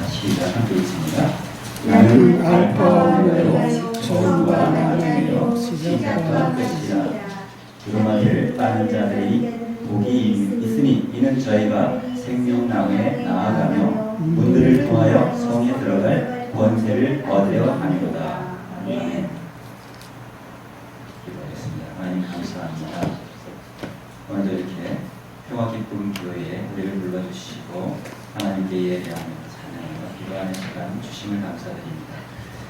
시작 함께 있습니다. 나는 알파 오메가요 처음과 만행이요 시작과 끝이라 두루마리를 빠는 자들이 복이 있으니 이는 저희가 생명나무에 나아가며 문들을 통하여 성에 들어갈 권세를 얻으려 함이로다. 아멘. 기도하겠습니다. 하나님 감사합니다. 오늘도 이렇게 평화 기쁨 교회에 우리를 불러주시고 하나님께 예배하며 찬양과 기도하는 시간 주심을 감사드립니다.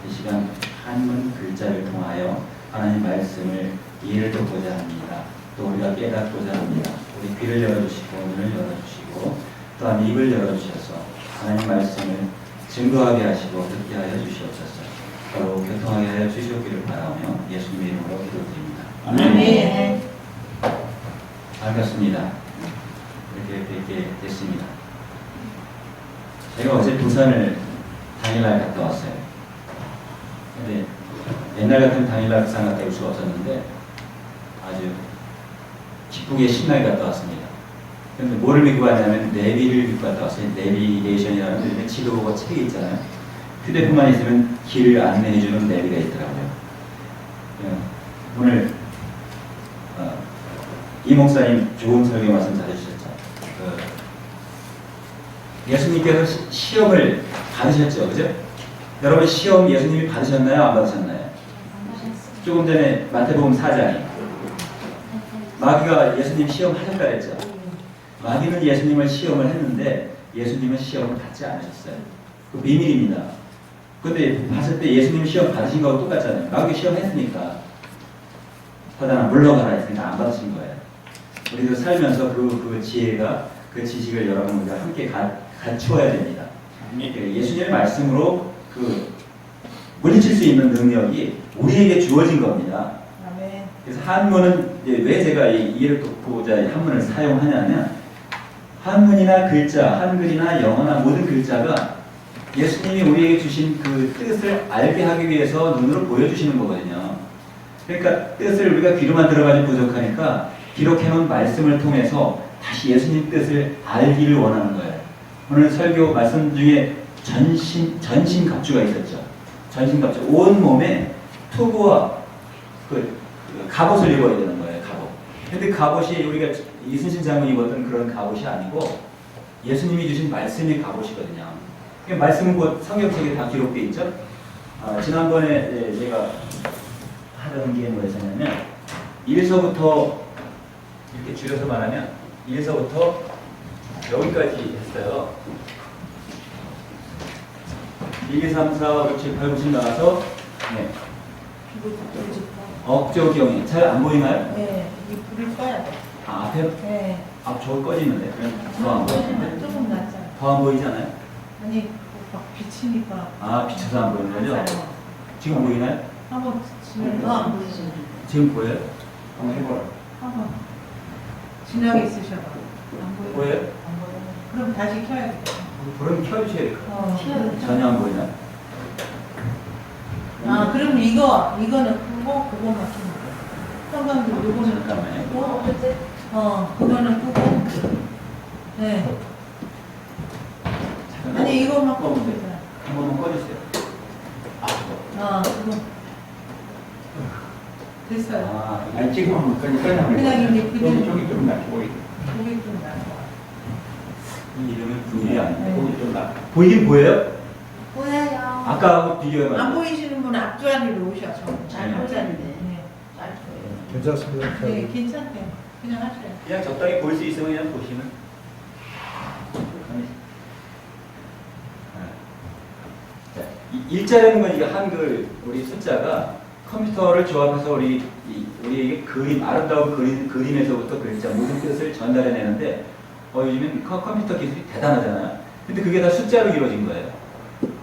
이 시간 한문 글자를 통하여 하나님 말씀을 이해를 돕고자 합니다. 또 우리가 깨닫고자 합니다. 우리 귀를 열어주시고 눈을 열어주시고 또한 입을 열어주셔서 하나님 말씀을 증거하게 하시고 듣게 하여 주시옵소서. 바로 교통하게 하여 주시옵기를 바라며 예수님의 이름으로 기도드립니다. 아멘. 반갑습니다. 이렇게 뵙게 됐습니다. 제가 어제 부산을 당일날 갔다 왔어요. 근데 옛날 같은 당일날 부산 갔다 올 수가 없었는데 아주 기쁘게 신나게 갔다 왔습니다. 그런데 뭐를 믿고 갔냐면 내비를 믿고 갔다 왔어요. 내비게이션이라는 지도가 책이 있잖아요. 휴대폰만 있으면 길을 안내해주는 내비가 있더라고요. 오늘 이 목사님 좋은 설교 말씀 잘해주셨죠. 예수님께서 시험을 받으셨죠, 그죠? 여러분 시험 예수님이 받으셨나요, 안 받으셨나요? 조금 전에 마태복음 4장에 마귀가 예수님 시험 하셨다 그랬죠. 마귀는 예수님을 시험을 했는데 예수님은 시험을 받지 않으셨어요. 그 비밀입니다. 근데 봤을 때 예수님 시험 받으신 거하고 똑같잖아요. 마귀 시험 했으니까 사단아 물러가라 했으니까 안 받으신 거예요. 우리도 살면서 그 지혜가 그 지식을 여러분 우리가 함께 갖추어야 됩니다. 예수님의 말씀으로 그 물리칠 수 있는 능력이 우리에게 주어진 겁니다. 그래서 한문은 왜 제가 이해를 돕고자 한문을 사용하냐면 한문이나 글자, 한글이나 영어나 모든 글자가 예수님이 우리에게 주신 그 뜻을 알게 하기 위해서 눈으로 보여주시는 거거든요. 그러니까 뜻을 우리가 귀로만 들어가지 부족하니까 기록해놓은 말씀을 통해서 다시 예수님 뜻을 알기를 원하는 거예요. 오늘 설교 말씀 중에 전신갑주가 있었죠. 전신갑주. 온 몸에 투구와 그 갑옷을 입어야 되는 거예요. 갑옷. 근데 갑옷이 우리가 이순신 장군이 입었던 그런 갑옷이 아니고 예수님이 주신 말씀의 갑옷이거든요. 말씀은 곧 성경책에 다 기록되어 있죠. 지난번에 제가 하던 게 뭐였냐면 1서부터 이렇게 줄여서 말하면 1서부터 여기까지 했어요. 1, 2, 3, 4, 5, 6, 7, 8, 9, 10 나와서 네. 억조경이 잘 안 보이나요? 네, 이 불을 꺼야 돼. 아, 앞에? 네. 저거 꺼지는데 그럼 더 안 보이는데? 조금 낫잖아. 더 안 보이잖아요? 아니, 막 비치니까. 아, 비쳐서 안 보이는 거죠? 지금 보이나요? 한번 지금 더안 보이지. 지금 보여요? 한번 해보라. 한번 진하게 쓰셔봐. 안 보여? 보여요? 안 보여. 그럼 다시 켜야 돼. 불은 켜주셔야 될 것 같아요. 전혀 안 보이나요? 아, 그럼 이거는 끄고 그거만 켜면 돼. 형광등 요거는 잠깐만요. 그거는 끄고. 네. 아니 이거만 끄면 되잖아. 한 번만 꺼주세요. 그거. 됐어요. 아니 지금은 그냥 그냥 이제 그대로. 저기 좀 낫고 고개 좀 나와. 이 이름은 분이 아닌데 거기 좀 낫. 보이긴 보여요? 보여요. 아까하고 비교해봐요. 안 보이시는 분 앞자리로 오셔서. 잘 보이는데. 네. 잘 보여요. 괜찮습니다. 네, 괜찮대요. 그냥 하셔요. 그냥 적당히 볼 수 있으면 그냥 보시면. 자, 일자라는 건 이게 한글 우리 숫자가 컴퓨터를 조합해서 우리에게 그림, 아름다운 그림에서부터 글자 모든 뜻을 전달해내는데 요즘엔 컴퓨터 기술이 대단하잖아요. 근데 그게 다 숫자로 이루어진 거예요.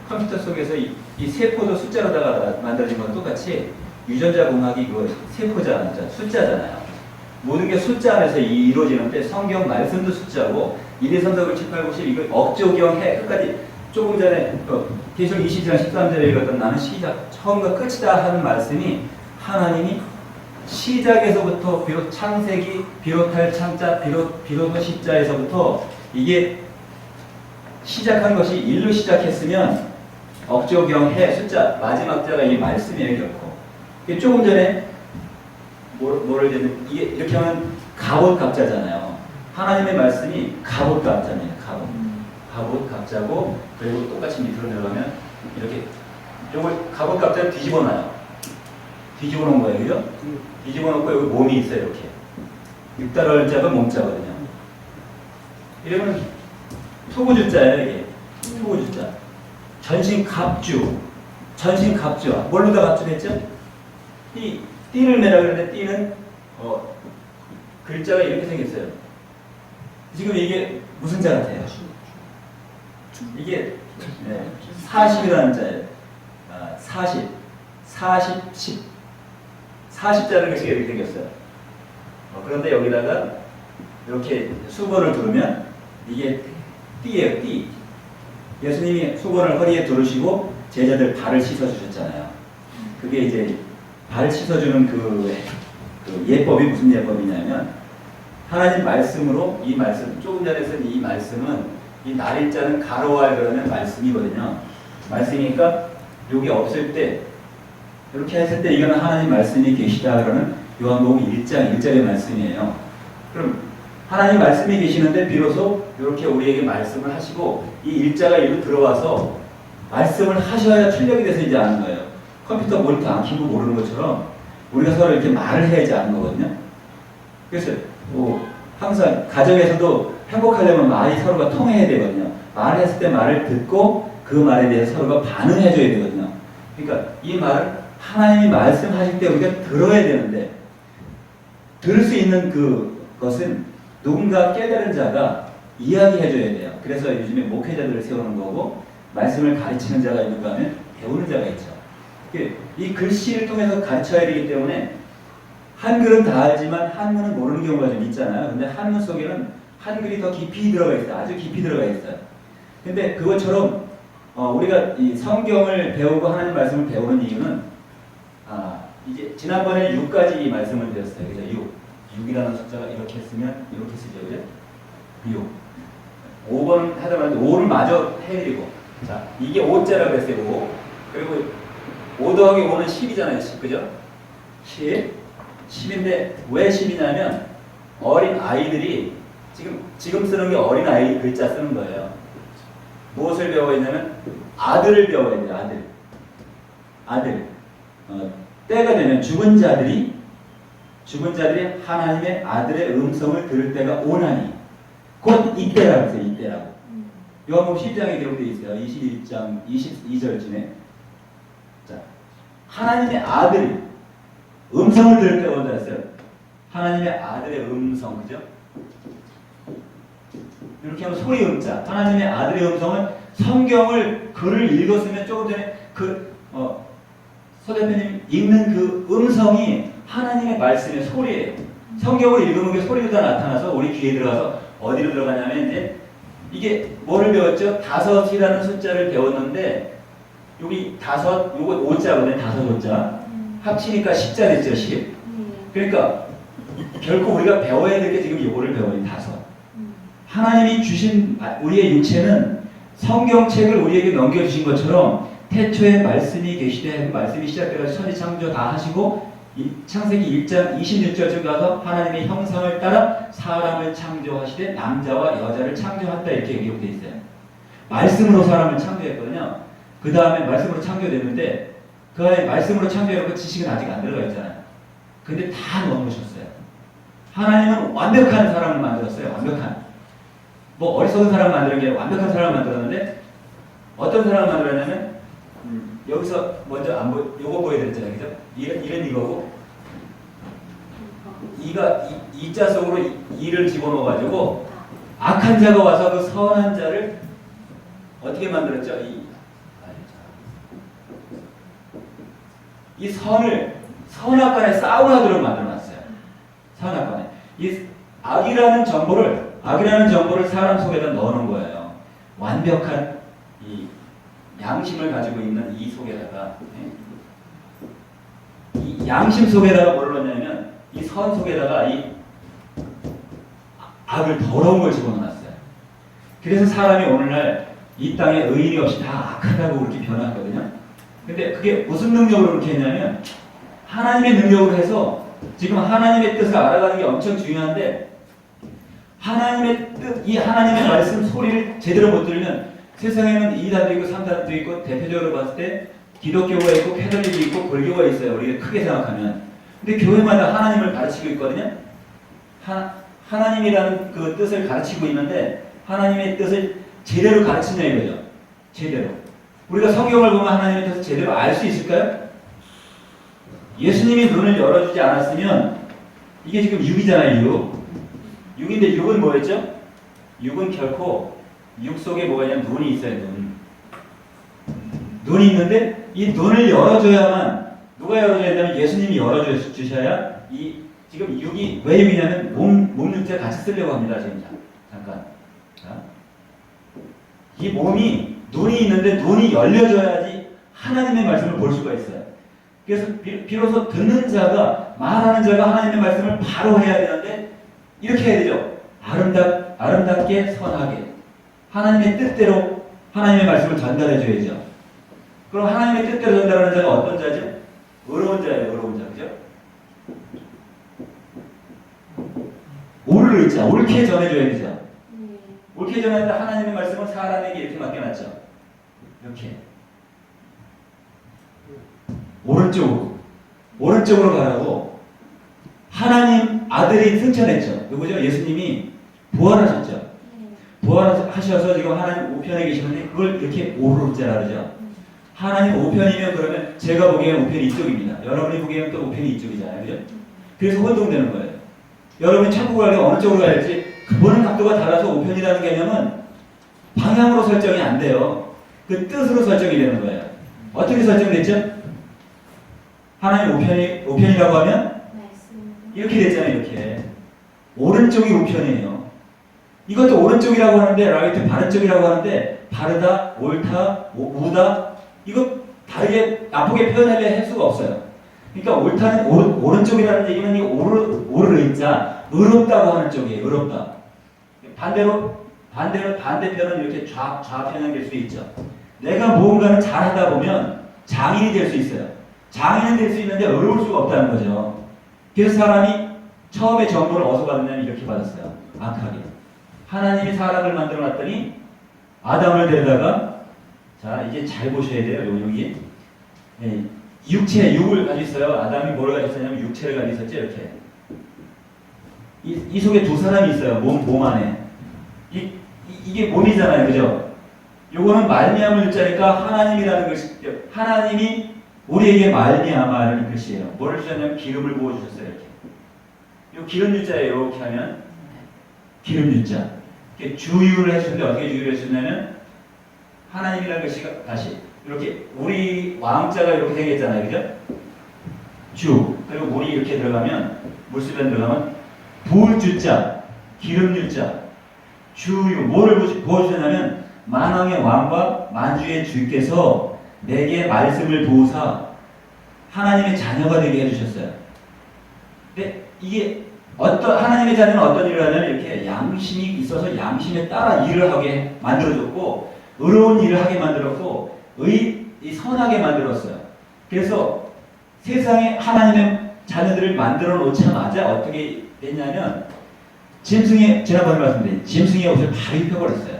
컴퓨터 속에서 이 세포도 숫자로다가 만들어진 건 똑같이 유전자 공학이 이거 세포자, 숫자잖아요. 모든 게 숫자 안에서 이루어지는데 성경 말씀도 숫자고 1, 2, 3, 4, 5, 6, 7, 8, 9, 10 이거 억조경 해 끝까지 조금 전에 계시록 20장 13절에 읽었던 나는 시작 처음과 끝이다 하는 말씀이 하나님이 시작에서부터 비롯 창세기 비롯할 창자 비롯 십자에서부터 이게 시작한 것이 일로 시작했으면 억조경 해 숫자 마지막 자가 이 말씀이에요 결코. 이게 조금 전에 뭐를 되는 이게 이렇게 하면 갑옷 갑자잖아요. 하나님의 말씀이 갑옷 갑자입니다. 갑옷 갑자고 그리고 똑같이 밑으로 내려가면 이렇게 요걸 갑옷 갑자를 뒤집어 놔요. 뒤집어 놓은 거예요, 그죠? 뒤집어 놓고 여기 몸이 있어요, 이렇게. 육달월 자가 몸자거든요. 이러면 토구주자예요, 이게. 토구주자. 전신 갑주. 전신 갑주. 뭘로 다 갑주됐죠? 띠를 매라 그러는데 띠는 글자가 이렇게 생겼어요. 지금 이게 무슨 자 같아요? 이게 40이라는 자예요. 40, 10. 40자라는 것이 이렇게 생겼어요. 그런데 여기다가 이렇게 수건을 두르면 이게 띠예요, 띠. 예수님이 수건을 허리에 두르시고 제자들 발을 씻어주셨잖아요. 그게 이제 발 씻어주는 그 예법이 무슨 예법이냐면 하나님 말씀으로 이 말씀, 조금 전에 쓴 이 말씀은 이 날일자는 가로와 그러면 말씀이거든요. 말씀이니까 여기 없을 때 이렇게 했을 때 이거는 하나님 말씀이 계시다 그러는 요한복음 1장 1절의 말씀이에요. 그럼 하나님 말씀이 계시는데 비로소 이렇게 우리에게 말씀을 하시고 이 일자가 일로 들어와서 말씀을 하셔야 출력이 돼서 이제 아는 거예요. 컴퓨터 모니터 안 켜고 모르는 것처럼 우리가 서로 이렇게 말을 해야지 아는 거거든요. 그래서 항상 가정에서도 행복하려면 말이 서로가 통해야 되거든요. 말을 했을 때 말을 듣고 그 말에 대해서 서로가 반응해 줘야 되거든요. 그러니까 이 말을 하나님이 말씀하실 때 우리가 들어야 되는데 들을 수 있는 그것은 누군가 깨달은 자가 이야기해 줘야 돼요. 그래서 요즘에 목회자들을 세우는 거고 말씀을 가르치는 자가 있는가 하면 배우는 자가 있죠. 이 글씨를 통해서 가르쳐야 되기 때문에 한글은 다 알지만 한문은 모르는 경우가 좀 있잖아요. 근데 한문 속에는 한글이 더 깊이 들어가 있어요. 아주 깊이 들어가 있어요. 근데 그것처럼 우리가 이 성경을 배우고 하나님 말씀을 배우는 이유는 이제 지난번에 6까지 말씀을 드렸어요. 그래서 6이라는 숫자가 이렇게 쓰면 이렇게 쓰죠. 그죠? 6. 5번 하다가 5를 마저 해드리고 자 이게 5자라고 했어요. 5. 그리고 5 더하기 5는 10이잖아요. 10. 그죠? 10. 10인데 왜 10이냐면 어린 아이들이 지금 쓰는 게 어린 아이 글자 쓰는 거예요. 무엇을 배워야 되냐면 아들을 배워야 돼요. 아들. 때가 되면 죽은 자들이 하나님의 아들의 음성을 들을 때가 오나니 곧 이때라고 했어요. 이때라고. 요한복음 10장에 기록되어 있어요. 21장 22절쯤에 자 하나님의 아들이 음성을 들을 때가 온다 했어요. 하나님의 아들의 음성, 그죠? 이렇게 하면 소리 음자. 하나님의 아들의 음성은 성경을 글을 읽었으면 조금 전에 서 대표님 읽는 그 음성이 하나님의 말씀의 소리예요. 성경을 읽으면 그 소리로 다 나타나서 우리 귀에 들어가서 어디로 들어가냐면 이제 이게 뭐를 배웠죠? 다섯이라는 숫자를 배웠는데 여기 다섯, 요거 5자거든요. 다섯 5자. 합치니까 10자 됐죠. 10. 그러니까 결코 우리가 배워야 될 게 지금 요거를 배워요. 다섯. 하나님이 주신 우리의 육체는 성경책을 우리에게 넘겨주신 것처럼 태초에 말씀이 계시되 말씀이 시작되어서 천지 창조 다 하시고 창세기 1장 26절쯤 가서 하나님의 형상을 따라 사람을 창조하시되 남자와 여자를 창조한다 이렇게 기록되어 있어요. 말씀으로 사람을 창조했거든요. 그 다음에 말씀으로 창조됐는데 그 안에 말씀으로 창조해놓고 지식은 아직 안 들어가 있잖아요. 근데 다 넣어놓으셨어요. 하나님은 완벽한 사람을 만들었어요. 완벽한. 뭐 어리석은 사람 만드는 게 아니라 완벽한 사람을 만들었는데 어떤 사람을 만들었냐면 여기서 먼저 요거 보여드렸잖아요. 그죠? 이는 이거고 이자 속으로 이를 집어넣어가지고 악한 자가 와서 그 선한 자를 어떻게 만들었죠? 이 선을 선악간에 싸움하도록 만들어놨어요. 선악간에 이 악이라는 정보를 사람 속에다 넣어놓은 거예요. 완벽한 이 양심을 가지고 있는 이 속에다가 이 양심 속에다가 뭘 넣냐면 이 선 속에다가 이 악을 더러운 걸 집어넣었어요. 그래서 사람이 오늘날 이 땅에 의인이 없이 다 악하다고 그렇게 변화했거든요. 근데 그게 무슨 능력으로 그렇게 했냐면 하나님의 능력으로 해서 지금 하나님의 뜻을 알아가는 게 엄청 중요한데 하나님의 뜻, 이 하나님의 말씀 소리를 제대로 못 들으면 세상에는 2단도 있고 3단도 있고 대표적으로 봤을 때 기독교가 있고 캐톨릭이 있고 불교가 있어요. 우리가 크게 생각하면. 근데 교회마다 하나님을 가르치고 있거든요. 하나님이라는 그 뜻을 가르치고 있는데 하나님의 뜻을 제대로 가르치냐 이거죠. 제대로. 우리가 성경을 보면 하나님의 뜻을 제대로 알 수 있을까요? 예수님이 눈을 열어주지 않았으면 이게 지금 6이잖아요. 6인데 6은 뭐였죠? 6은 결코 6 속에 뭐가 있냐면 눈이 있어요. 눈이 있는데 이 눈을 열어줘야만 누가 열어줘야 되냐면 예수님이 열어주셔야 이 지금 6이 왜 6이냐면 몸 6자 같이 쓰려고 합니다. 지금 잠깐. 자. 이 몸이 눈이 있는데 눈이 열려줘야지 하나님의 말씀을 볼 수가 있어요. 그래서 비로소 듣는 자가 말하는 자가 하나님의 말씀을 바로 해야 되는데 이렇게 해야 되죠. 아름답게 선하게 하나님의 뜻대로 하나님의 말씀을 전달해 줘야죠. 그럼 하나님의 뜻대로 전달하는 자가 어떤 자죠? 의로운 자예요. 의로운 자. 그죠? 옳을 자, 옳게 전해줘야 되죠. 옳게 전하는데 하나님의 말씀은 사람에게 이렇게 맡겨놨죠. 이렇게 오른쪽으로 가라고 하나님 아들이 승천했죠. 누구죠? 예수님이 부활하셨죠. 부활하셔서 지금 하나님 우편에 계시는데 그걸 이렇게 오른자라 그러죠. 하나님 우편이면 그러면 제가 보기에는 우편이 이쪽입니다. 여러분이 보기에는 또 우편이 이쪽이잖아요. 그죠? 그래서 혼동되는 거예요. 여러분이 천국 가려면 어느 쪽으로 가야 할지 보는 각도가 달라서 우편이라는 개념은 방향으로 설정이 안 돼요. 그 뜻으로 설정이 되는 거예요. 어떻게 설정됐죠? 하나님 우편이라고 하면 이렇게 됐잖아요. 이렇게 오른쪽이 우편이에요. 이것도 오른쪽이라고 하는데 라이트 바른쪽이라고 하는데 바르다, 옳다, 우다 이거 다르게 나쁘게 표현하려 할 수가 없어요. 그러니까 옳다는 오른쪽이라는 얘기는 이 오르를 자 의롭다고 하는 쪽이에요. 의롭다. 반대편은 이렇게 좌편향될 수 있죠. 내가 무언가를 잘하다 보면 장인이 될 수 있어요. 장인은 될 수 있는데 어려울 수가 없다는 거죠. 그래서 사람이 처음에 정보를 어디서 받았냐면 이렇게 받았어요. 악하게. 하나님이 사람을 만들어 놨더니 아담을 데려다가 자 이제 잘 보셔야 돼요. 여기 육을 가지고 있어요. 아담이 뭘 가지고 있었냐면 육체를 가지고 있었죠. 이렇게 이 속에 두 사람이 있어요. 몸 안에 이게 몸이잖아요. 그죠? 요거는 말미암을 유자니까 하나님이라는 것이 하나님이 우리에게 말미암아라는 것이에요. 뭐를 주셨냐면 기름을 부어주셨어요. 이렇게 요 기름 유자예요. 이렇게 하면 기름 유자 주유를 해주는데 어떻게 주유를 해주냐면 하나님이라는 것이 다시 이렇게 우리 왕자가 이렇게 생겼잖아요. 그죠? 주 그리고 물이 이렇게 들어가면 물수변 들어가면 부을 주자 기름 유자 주유 뭐를 부어주셨냐면 만왕의 왕과 만주의 주께서 내게 말씀을 부으사 하나님의 자녀가 되게 해주셨어요. 근데 이게 하나님의 자녀는 어떤 일을 하냐면 이렇게 양심이 있어서 양심에 따라 일을 하게 만들어줬고 의로운 일을 하게 만들었고 선하게 만들었어요. 그래서 세상에 하나님의 자녀들을 만들어 놓자마자 어떻게 됐냐면 지난번에 말씀드린 짐승의 옷을 바로 입혀버렸어요.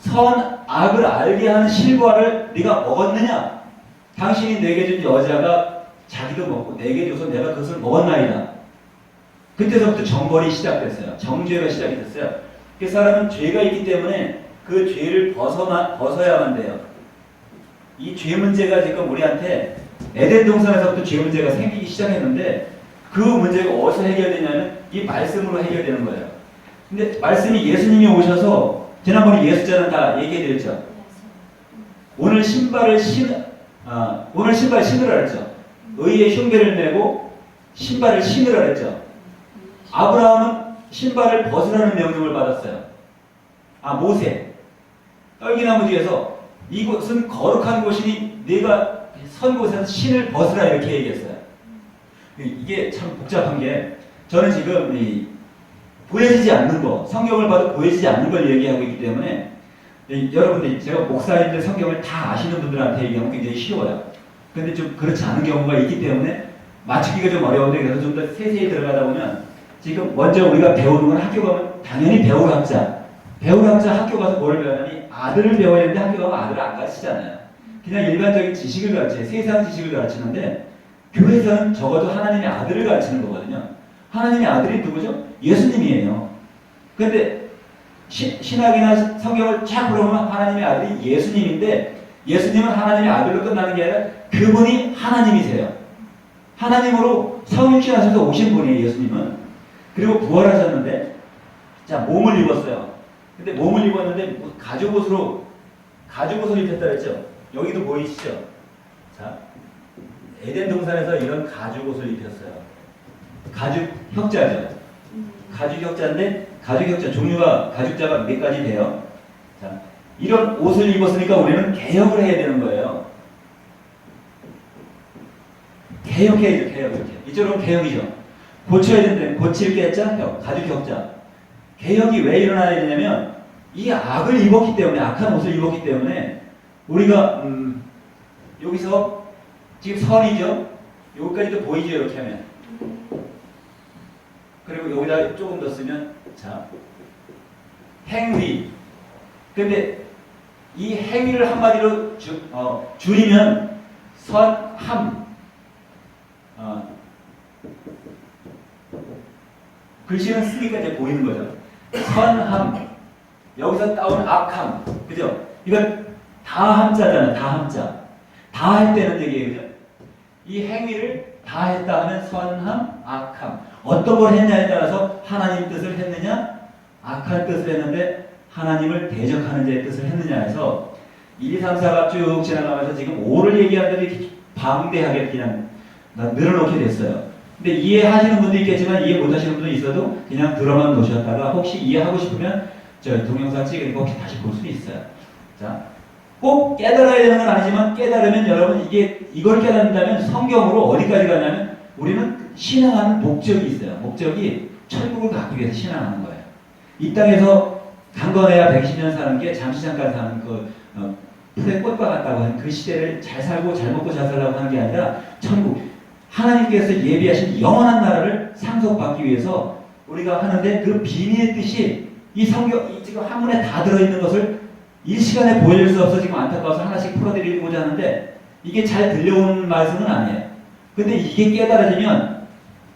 선악을 알게 하는 실과를 네가 먹었느냐? 당신이 내게 준 여자가 자기도 먹고 내게 줘서 내가 그것을 먹었나이다. 그때서부터 정벌이 시작됐어요. 정죄가 시작이 됐어요. 그 사람은 죄가 있기 때문에 그 죄를 벗어야만 돼요. 이 죄 문제가 지금 우리한테 에덴 동산에서부터 죄 문제가 생기기 시작했는데 그 문제가 어디서 해결되냐면 이 말씀으로 해결되는 거예요. 근데 말씀이 예수님이 오셔서 지난번에 예수자는 다 얘기해드렸죠. 오늘 신발을 신으라 그랬죠. 의의 흉배를 메고 신발을 신으라 그랬죠. 아브라함은 신발을 벗으라는 명령을 받았어요. 모세 떨기나무 뒤에서 이곳은 거룩한 곳이니 네가 선 곳에서 신을 벗으라 이렇게 얘기했어요. 이게 참 복잡한 게 저는 지금 보여지지 않는 거, 성경을 봐도 보여지지 않는 걸 얘기하고 있기 때문에 여러분들 제가 목사님들 성경을 다 아시는 분들한테 얘기하면 굉장히 쉬워요. 근데 좀 그렇지 않은 경우가 있기 때문에 맞추기가 좀 어려운데 그래서 좀 더 세세히 들어가다 보면 지금 먼저 우리가 배우는 건 학교 가면 당연히 배울 학자 학교 가서 뭘 배우냐니 아들을 배워야 되는데 학교 가면 아들을 안 가르치잖아요. 그냥 일반적인 지식을 가르쳐요. 세상 지식을 가르치는데 교회에서는 적어도 하나님의 아들을 가르치는 거거든요. 하나님의 아들이 누구죠? 예수님이에요. 그런데 신학이나 성경을 쫙 보면 하나님의 아들이 예수님인데 예수님은 하나님의 아들로 끝나는 게 아니라 그분이 하나님이세요. 하나님으로 성육신하셔서 오신 분이에요. 예수님은. 그리고 부활하셨는데 자 몸을 입었어요. 근데 몸을 입었는데 가죽옷으로 입혔다 그랬죠. 여기도 보이시죠? 자 에덴 동산에서 이런 가죽옷을 입혔어요. 가죽 혁자죠. 가죽 혁자인데 가죽 혁자 종류가 가죽자가 몇 가지 돼요. 자 이런 옷을 입었으니까 우리는 개혁을 해야 되는 거예요. 개혁해야죠. 개혁 이렇게. 이쪽으로 개혁이죠. 고쳐야 되는데 고칠 개자 혁 가죽 혁자. 개혁이 왜 일어나야 되냐면 이 악을 입었기 때문에 악한 옷을 입었기 때문에 우리가 여기서 지금 선이죠. 여기까지도 보이죠. 이렇게 하면. 그리고 여기다 조금 더 쓰면 자 행위. 근데 이 행위를 한마디로 줄이면 선함. 글씨는 쓰니까 이제 보이는 거죠. 선함. 여기서 따온 악함. 그죠? 이건 다함자잖아요. 다함자. 다 할 때는 얘기예요. 그죠? 이 행위를 다 했다 하면 선함, 악함. 어떤 걸 했냐에 따라서 하나님 뜻을 했느냐, 악한 뜻을 했는데 하나님을 대적하는 자의 뜻을 했느냐 해서 1, 2, 3, 4가 쭉 지나가면서 지금 5를 얘기하는데 방대하게 그냥 늘어놓게 됐어요. 근데 이해하시는 분도 있겠지만 이해 못하시는 분도 있어도 그냥 들어만 놓으셨다가 혹시 이해하고 싶으면 저 동영상 찍으니까 혹시 다시 볼 수 있어요. 자, 꼭 깨달아야 되는 건 아니지만 깨달으면 여러분 이걸 깨닫는다면 성경으로 어디까지 가냐면 우리는 신앙하는 목적이 있어요. 목적이 천국을 갖기 위해서 신앙하는 거예요. 이 땅에서 강건해야 120년 사는 게 잠시 잠깐 사는 풀의 꽃과 같다고 하는 그 시대를 잘 살고 잘 먹고 잘 살라고 하는 게 아니라 천국 하나님께서 예비하신 영원한 나라를 상속받기 위해서 우리가 하는데 그 비밀의 뜻이 이 성경 지금 한문에 다 들어있는 것을 일시간에 보여줄 수 없어 지금 안타까워서 하나씩 풀어드리고자 하는데 이게 잘 들려오는 말씀은 아니에요. 근데 이게 깨달아지면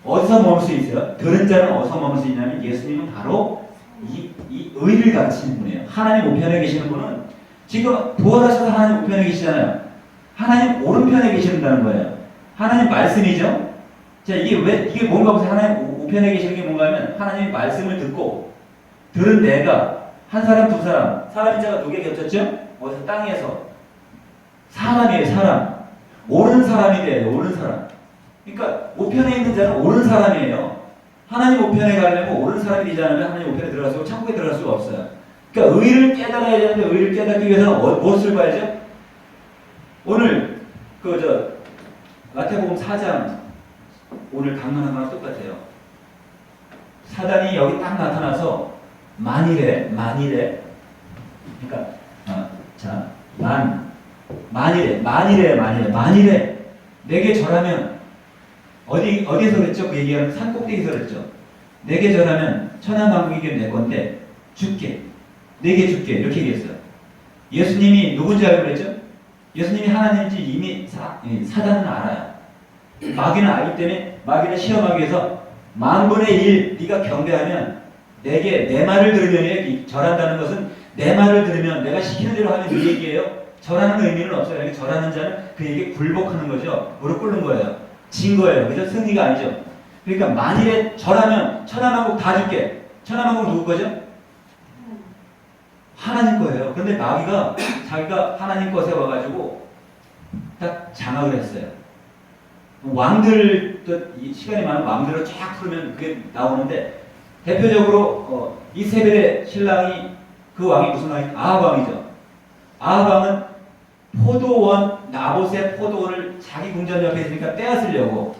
어디서 머물 수 있어요? 들은 자는 어디서 머물 수 있냐면 예수님은 바로 이 의를 가르치는 분이에요. 하나님 우편에 계시는 분은 지금 부활하셔서 하나님 우편에 계시잖아요. 하나님 오른편에 계신다는 거예요. 하나님 말씀이죠. 자 이게 뭔가 보세요. 하나님 우편에 계시는 게 뭔가 하면 하나님 말씀을 듣고 들은 내가 한 사람 두 사람 사람의 자가 두 개 겹쳤죠? 어디서 땅에서 사람이에요. 사람 옳은 사람이 돼요. 옳은 사람. 그러니까 우편에 있는 자는 옳은 사람이에요. 하나님 우편에 가려면 옳은 사람이 되지 않으면 하나님 우편에 들어갈 수가 천국에 들어갈 수가 없어요. 그러니까 의를 깨달아야 되는데 의를 깨닫기 위해서는 무엇을 봐야죠? 오늘 마태복음 4장 오늘 강론한 거랑 똑같아요. 사단이 여기 딱 나타나서 만일에 그러니까 만일에 내게 절하면 어디에서 그랬죠? 그 얘기하는 산 꼭대기에서 그랬죠. 내게 절하면 천하만국이 내 건데 내게 줄게 이렇게 얘기했어요. 예수님이 누군지 알고 그랬죠? 예수님이 하나님인지 이미 사단은 알아요. 마귀는 알기 때문에 마귀를 시험하기 위해서 10,000분의 1 네가 경배하면 내 말을 들으면 절한다는 것은 내 말을 들으면 내가 시키는 대로 하면 이 얘기예요. 절하는 의미는 없어요. 여기 절하는 자는 그에게 굴복하는 거죠. 무릎 꿇는 거예요. 진 거예요. 그래서 승리가 아니죠. 그러니까 만일에 절하면 천하만국 다 줄게. 천하만국 누구 거죠? 하나님 거예요. 그런데 마귀가 자기가 하나님 것에 와가지고 딱 장악을 했어요. 왕들, 이 시간이 많은 왕들을 쫙 풀면 그게 나오는데 대표적으로 이세벨의 신랑이 그 왕이 무슨 왕이? 아합 왕이죠. 아합 왕은 나봇의 포도원을 자기 궁전 옆에 있으니까 빼앗으려고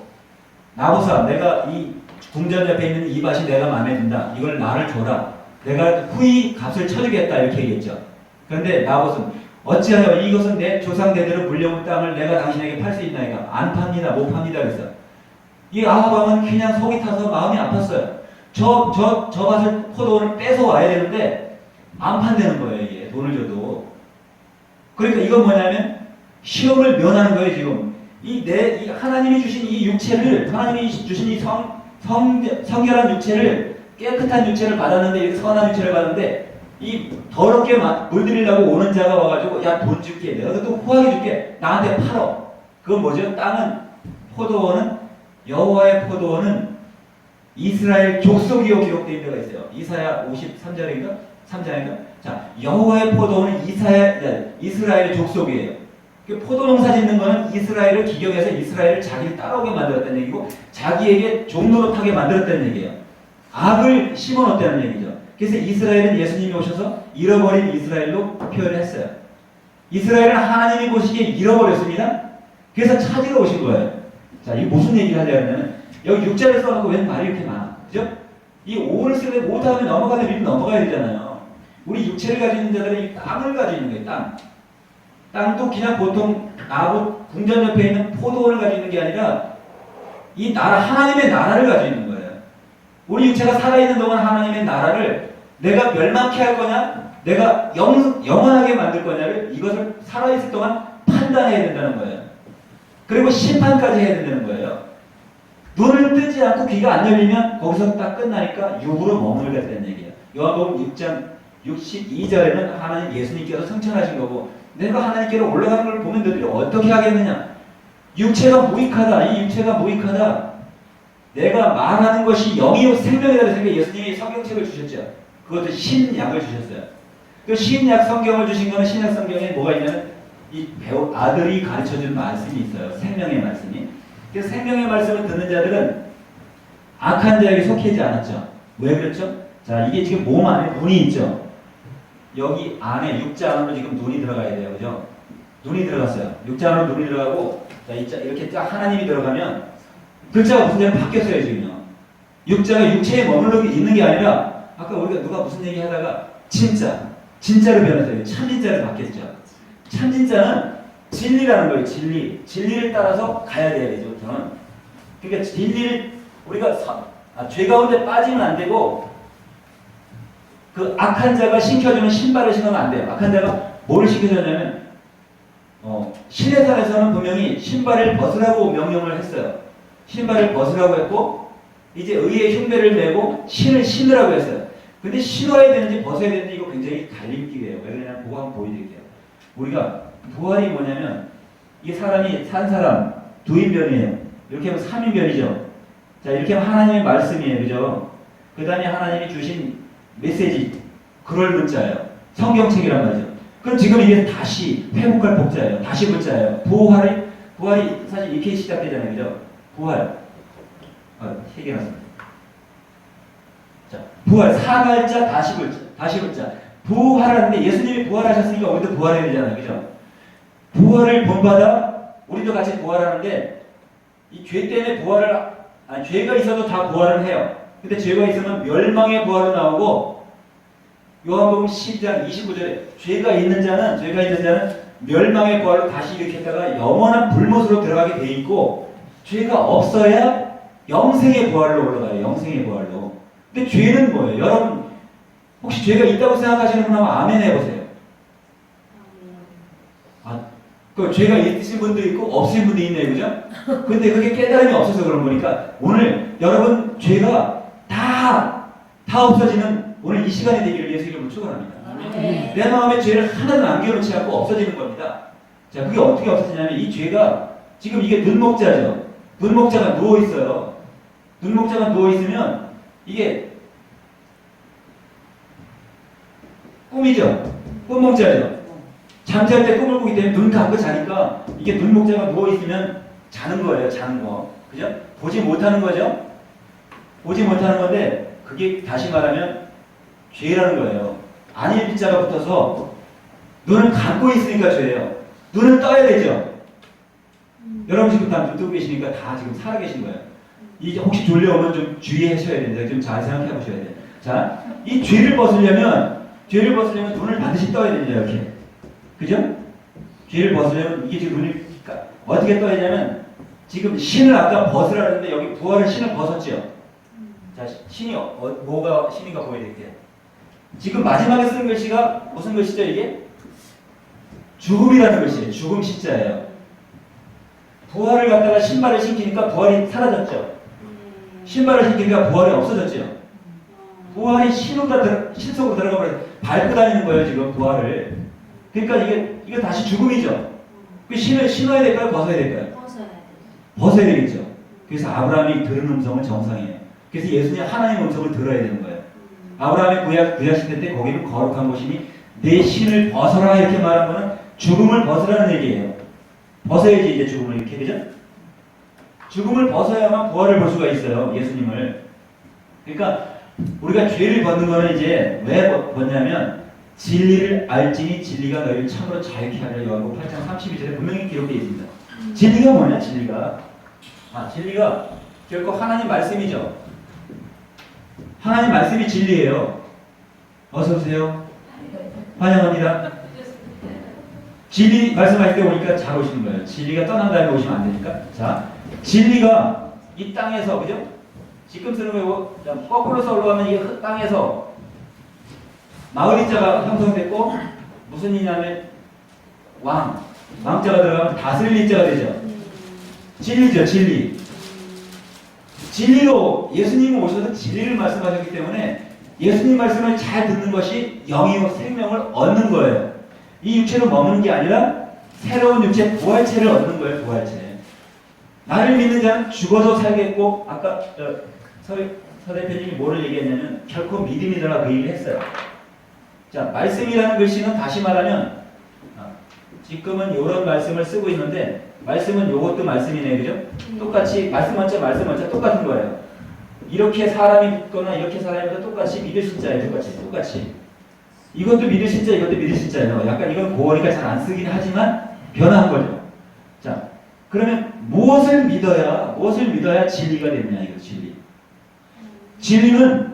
나봇아 내가 이 궁전 옆에 있는 이 밭이 내가 마음에 든다. 이걸 나를 줘라. 내가 후히 값을 쳐주겠다. 이렇게 얘기했죠. 그런데 나봇은 어찌하여 이것은 내 조상 대대로 물려온 땅을 내가 당신에게 팔 수 있나이까? 안 팝니다. 못 팝니다. 그래서 이 아합 왕은 그냥 속이 타서 마음이 아팠어요. 저 밭을 포도원을 뺏어 와야 되는데 안 판다는 거예요. 이게 돈을 줘도. 그러니까 이건 뭐냐면 시험을 면하는 거예요. 지금 이 하나님이 주신 이 육체를, 하나님이 주신 이 성결한 육체를, 깨끗한 육체를 받았는데, 이렇게 선한 육체를 받았는데 이 더럽게 물들이려고 오는 자가 와가지고 야 돈 줄게, 내가 또 후하게 줄게, 나한테 팔어. 그건 뭐죠? 땅은, 포도원은, 여호와의 포도원은 이스라엘 족속이요 기록되어 있는 데가 있어요. 이사야 53장인가? 3장인가? 자, 여호와의 포도원은 이스라엘의 족속이에요. 포도 농사 짓는 거는 이스라엘을 기경해서 이스라엘을 자기를 따라오게 만들었다는 얘기고, 자기에게 종노릇하게 만들었다는 얘기예요. 악을 심어놓았다는 얘기죠. 그래서 이스라엘은 예수님이 오셔서 잃어버린 이스라엘로 표현을 했어요. 이스라엘은 하나님이 보시기에 잃어버렸습니다. 그래서 찾으러 오신 거예요. 자, 이게 무슨 얘기를 하려면, 여기 6절에 써놓고 왜 말이 이렇게 많아? 그죠? 이 5를 쓰되 못하면 넘어가는 일은 넘어가야 되잖아요. 우리 육체를 가지고 있는 자들은 이 땅을 가지고 있는 거예요. 땅. 땅도 그냥 보통 나봇 궁전 옆에 있는 포도원을 가지고 있는 게 아니라 이 나라, 하나님의 나라를 가지고 있는 거예요. 우리 육체가 살아있는 동안 하나님의 나라를 내가 멸망케 할 거냐, 내가 영원하게 만들 거냐를, 이것을 살아있을 동안 판단해야 된다는 거예요. 그리고 심판까지 해야 된다는 거예요. 눈을 뜨지 않고 귀가 안 열리면 거기서 딱 끝나니까 육으로 머물겠다는 얘기예요. 요한복음 6장 62절에는 하나님 예수님께서 성천하신 거고, 내가 하나님께로 올라가는 걸 보면 너희들이 어떻게 하겠느냐? 육체가 무익하다. 이 육체가 무익하다. 내가 말하는 것이 영이요 생명이다. 그래서 예수님이 성경책을 주셨죠. 그것도 신약을 주셨어요. 그 신약 성경을 주신 거는, 신약 성경에 뭐가 있냐면 이 아들이 가르쳐준 말씀이 있어요. 생명의 말씀이. 그래서 생명의 말씀을 듣는 자들은 악한 자에게 속해지 않았죠. 왜 그렇죠? 자, 이게 지금 몸 안에 눈이 있죠. 여기 안에 육자 안으로 지금 눈이 들어가야 돼요. 그죠? 눈이 들어갔어요. 육자 안으로 눈이 들어가고, 자, 이렇게 딱 하나님이 들어가면 글자가 무슨 데는 바뀌었어요. 지금요. 육자가 육체에 머물러 있는 게 아니라, 아까 우리가 누가 무슨 얘기 하다가 진짜로 변했어요. 참진짜로 바뀌었죠. 참진짜는 진리라는 거예요. 진리를 따라서 가야 돼요. 이제부터는. 그러니까 진리를 우리가 죄 가운데 빠지면 안 되고, 그 악한 자가 신켜주는 신발을 신으면 안 돼요. 악한 자가 뭐를 신겨줬냐면, 신의 산에서는 분명히 신발을 벗으라고 명령을 했어요. 신발을 벗으라고 했고, 이제 의의 흉배를 메고 신을 신으라고 했어요. 근데 신어야 되는지 벗어야 되는지 이거 굉장히 갈림길이에요. 왜 그러냐면 그거 한번 보여드릴게요. 우리가 부활이 뭐냐면, 이 사람이 산 사람 두 인변이에요. 이렇게 하면 3인변이죠. 자, 이렇게 하면 하나님의 말씀이에요. 그죠? 그 다음에 하나님이 주신 메시지, 그럴 문자예요. 성경책이란 말이죠. 그럼 지금 이게 다시 회복할 복자예요. 다시 문자예요. 부활이 사실 이렇게 시작되잖아요. 그죠? 부활. 해결했습니다. 자, 부활, 사갈자, 다시 문자. 부활하는데 예수님이 부활하셨으니까 우리도 부활해야 되잖아요. 그죠? 부활을 본받아 우리도 같이 부활하는데, 이 죄 때문에 죄가 있어도 다 부활을 해요. 근데 죄가 있으면 멸망의 부활로 나오고, 요한복음 10장 29절에 죄가 있는 자는 멸망의 부활로 다시 일으켰다가 영원한 불못으로 들어가게 돼 있고, 죄가 없어야 영생의 부활로 올라가요. 영생의 부활로. 근데 죄는 뭐예요? 여러분 혹시 죄가 있다고 생각하시는 분 하면 아멘 해보세요. 그 죄가 있으신 분도 있고 없으신 분도 있네요. 그죠? 근데 그게 깨달음이 없어서 그런 거니까, 오늘 여러분 죄가 다 없어지는 오늘 이 시간이 되기를 예수 이름으로 축원합니다. 내 마음에 죄를 하나도 남겨놓지 않고 없어지는 겁니다. 자, 그게 어떻게 없어지냐면, 이 죄가 지금 이게 눈목자죠. 눈목자가 누워있어요. 눈목자가 누워있으면 이게 꿈이죠. 꿈목자죠. 잠잘 때 꿈을 꾸기 때문에 눈 감고 자니까 이게 눈목자가 누워있으면 자는 거예요. 자는 거. 그죠? 보지 못하는 거죠. 보지 못하는 건데, 그게 다시 말하면 죄라는 거예요. 안일 자가 붙어서 눈을 감고 있으니까 죄예요. 눈을 떠야 되죠. 여러분 지금 다 눈 뜨고 계시니까 다 지금 살아 계신 거예요. 이제 혹시 졸려오면 좀 주의하셔야 됩니다. 좀 잘 생각해 보셔야 돼요. 자, 이 죄를 벗으려면 눈을 반드시 떠야 됩니다. 이렇게. 그죠? 죄를 벗으려면 이게 지금 눈이 어떻게 떠야 되냐면 지금 신을 아까 벗으라 했는데 여기 부활의 신을 벗었죠. 자, 신이 뭐가 신인가 보여드릴게요. 지금 마지막에 쓴 글씨가 무슨 글씨죠 이게? 죽음이라는 글씨예요. 죽음 신자예요. 부활을 갖다가 신발을 신기니까 부활이 사라졌죠. 신발을 신기니까 부활이 없어졌죠. 부활이 신속으로 들어가 버려 밟고 다니는 거예요 지금 부활을. 그러니까 이게 다시 죽음이죠. 그 신을 신어야 될까요? 벗어야 될까요? 벗어야 돼. 벗어야 되겠죠. 그래서 아브라함이 들은 음성은 정상이에요. 그래서 예수님 하나님의 음성을 들어야 되는 거예요. 아브라함의 구약 시대 때 거기는 거룩한 곳이니 내 신을 벗어라 이렇게 말한 거는 죽음을 벗으라는 얘기예요. 벗어야지 이제 죽음을 이렇게 되죠. 죽음을 벗어야만 부활을 볼 수가 있어요. 예수님을. 그러니까 우리가 죄를 벗는 거는 이제 왜 벗냐면 진리를 알지니 진리가 너희를 참으로 자유케 하리라. 요한복음 8장 32절에 분명히 기록되어 있습니다. 진리가 뭐냐? 진리가 결코 하나님 말씀이죠. 하나님 말씀이 진리예요. 어서 오세요. 환영합니다. 진리 말씀하실 때 오니까 잘 오시는 거예요. 진리가 떠난 다음에 오시면 안 되니까. 자, 진리가 이 땅에서, 그죠? 지금 쓰는 거고, 거꾸로서 올라가면 이 땅에서 마을이자가 형성됐고, 무슨 이냐면 왕자가 들어가면 다스릴 자가 되죠. 진리죠, 진리. 진리로 예수님이 오셔서 진리를 말씀하셨기 때문에 예수님 말씀을 잘 듣는 것이 영이요 생명을 얻는 거예요. 이 육체로 머무는 게 아니라 새로운 육체, 부활체를 얻는 거예요. 부활체. 나를 믿는 자는 죽어도 살겠고, 아까 서 대표님이 뭐를 얘기했냐면 결코 믿음이더라 그 얘기를 했어요. 자, 말씀이라는 글씨는 다시 말하면 지금은 이런 말씀을 쓰고 있는데 말씀은 요것도 말씀이네요. 그죠? 똑같이 말씀 원자 똑같은 거예요. 이렇게 사람이 믿거나 이렇게 사람이 믿어 똑같이 믿을 신자예요. 똑같이. 이것도 믿을 신자, 이것도 믿을 신자예요. 약간 이건 고어니까 잘 안 쓰긴 하지만 변화한 거죠. 자, 그러면 무엇을 믿어야 진리가 되느냐 이거 진리. 진리는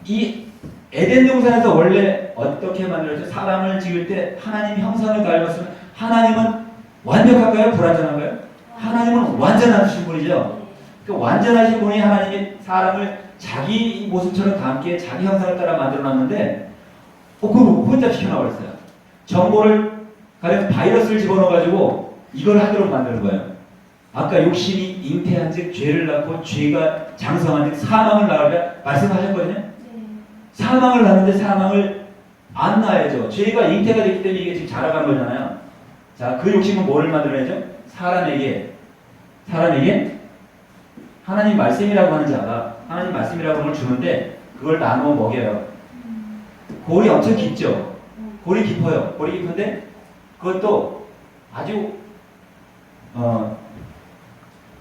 이 에덴 동산에서 원래 어떻게 만들어졌죠? 사람을 지을 때 하나님 형상을 닮았으면 하나님은 완벽할까요? 불완전한가요? 하나님은 완전하신 분이죠. 그 완전하신 분이 하나님이 사람을 자기 모습처럼 닮게 자기 형상을 따라 만들어놨는데 그걸 혼잡시켜놔버렸어요. 정보를 가령 바이러스를 집어넣어가지고 이걸 하도록 만드는 거예요. 아까 욕심이 잉태한 즉 죄를 낳고 죄가 장성한 즉 사망을 낳으려 말씀하셨거든요. 사망을 낳는데 사망을 안 낳아야죠. 죄가 잉태가 됐기 때문에 이게 지금 자라간 거잖아요. 자, 그 욕심은 뭐를 만들어야죠? 사람에게 하나님 말씀이라고 하는 자가 하나님 말씀이라고 하는 걸 주는데 그걸 나누어 먹여요. 골이 엄청 깊죠? 골이 깊어요. 골이 깊은데 그것도 아주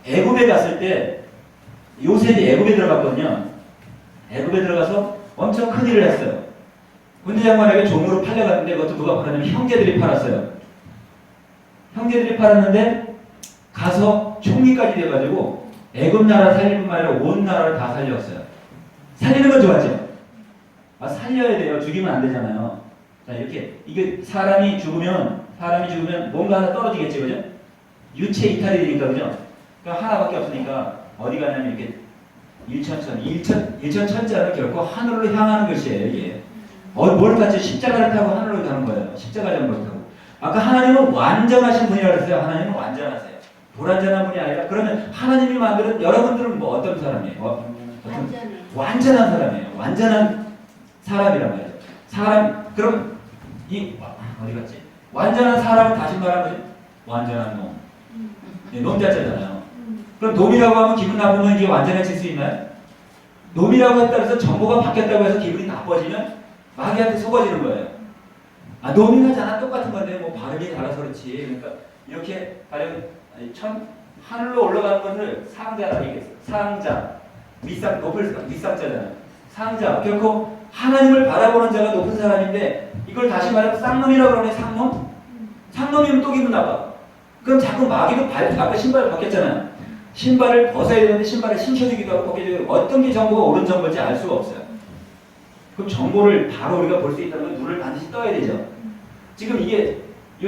애굽에 갔을 때 요셉이 애굽에 들어갔거든요. 애굽에 들어가서 엄청 큰 일을 했어요. 군대 장관에게 종으로 팔려갔는데 그것도 누가 팔았냐면 형제들이 팔았어요. 형제들이 팔았는데 가서 총리까지 돼가지고 애굽 나라 살릴 뿐만 아니라 온 나라를 다 살렸어요. 살리는 건 좋았죠. 살려야 돼요. 죽이면 안 되잖아요. 자, 이렇게 이게 사람이 죽으면 뭔가 하나 떨어지겠죠, 그죠? 유체 이탈이 되니까, 그죠? 그러니까 하나밖에 없으니까 어디 가냐면 이렇게 일천천자는 결코 하늘로 향하는 것이에요. 이게 뭘 탔지? 십자가를 타고 하늘로 가는 거예요. 십자가 장을 타고. 아까 하나님은 완전하신 분이라고 했어요. 하나님은 완전하세요. 불완전한 분이 아니라 그러면 하나님이 만드는 여러분들은 뭐 어떤 사람이에요? 완전한 사람이에요. 완전한 사람이란 말이에요. 사람 그럼 이 어디 갔지? 완전한 사람은 다시 말하면 뭐죠? 완전한 놈. 네, 놈자잖아요. 그럼 놈이라고 하면 기분 나쁘면 이게 완전해질 수 있나요? 놈이라고 했다고 해서 정보가 바뀌었다고 해서 기분이 나빠지면 마귀한테 속아지는 거예요. 놈이나잖아 똑같은 건데 뭐 발음이 달라서 그렇지. 그러니까 이렇게 가령 하늘로 올라가는 것을 상자라 얘기했어요. 상자, 밑상자잖아요. 상자, 결코 하나님을 바라보는 자가 높은 사람인데 이걸 다시 말하면 쌍놈이라고 그러네. 쌍놈? 쌍놈이면 또 기분 나빠. 그럼 자꾸 마귀도 아까 신발 바뀌었잖아요. 신발을 벗어야 되는데 신발을 신겨주기도 하고 벗겨주기도 하고 어떤 게 정보가 옳은 정보인지 알 수가 없어요. 그럼 정보를 바로 우리가 볼 수 있다는 건 눈을 반드시 떠야 되죠. 지금 이게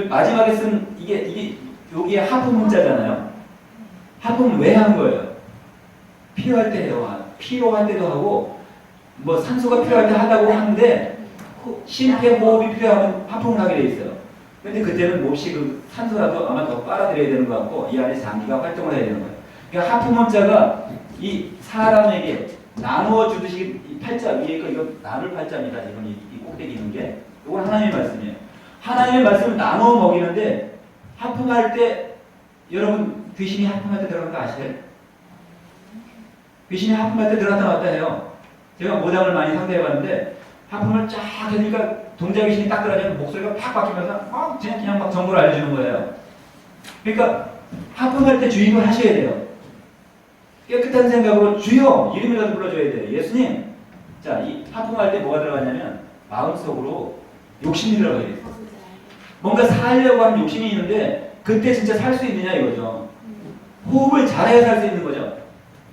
마지막에 쓴 이게 여기에 하프 문자잖아요. 하프는 왜 한 거예요? 필요할 때 해요. 필요할 때도 하고 뭐 산소가 필요할 때 하다고 하는데 심폐 호흡이 필요하면 하품을 하게 돼 있어요. 근데 그때는 몹시 그 산소라도 아마 더 빨아들여야 되는 것 같고 이 안에 장기가 활동을 해야 되는 거예요. 그러니까 하품 문자가 이 사람에게 나누어 주듯이 이 팔자 위에 거 이거 나눌 팔자입니다. 이건 이 꼭대기 있는 게 이건 하나님의 말씀이에요. 하나님의 말씀을 나누어 먹이는데 하품할 때 여러분 귀신이 하품할 때 들어가는 거 아시세요? 귀신이 하품할 때 들어갔다 놨다 해요. 제가 모장을 많이 상대해봤는데 하품을 쫙 하니까 동작 귀신이 딱 들어가면 목소리가 팍 바뀌면서 막 그냥 막 정보를 알려주는 거예요. 그러니까 하품할 때 주의를 하셔야 돼요. 깨끗한 생각으로 주여 이름이라도 불러줘야 돼요. 예수님. 자, 이 하품할 때 뭐가 들어가냐면 마음속으로 욕심이 들어가야 돼요. 뭔가 살려고 하는 욕심이 있는데 그때 진짜 살 수 있느냐 이거죠. 호흡을 잘해야 살 수 있는 거죠.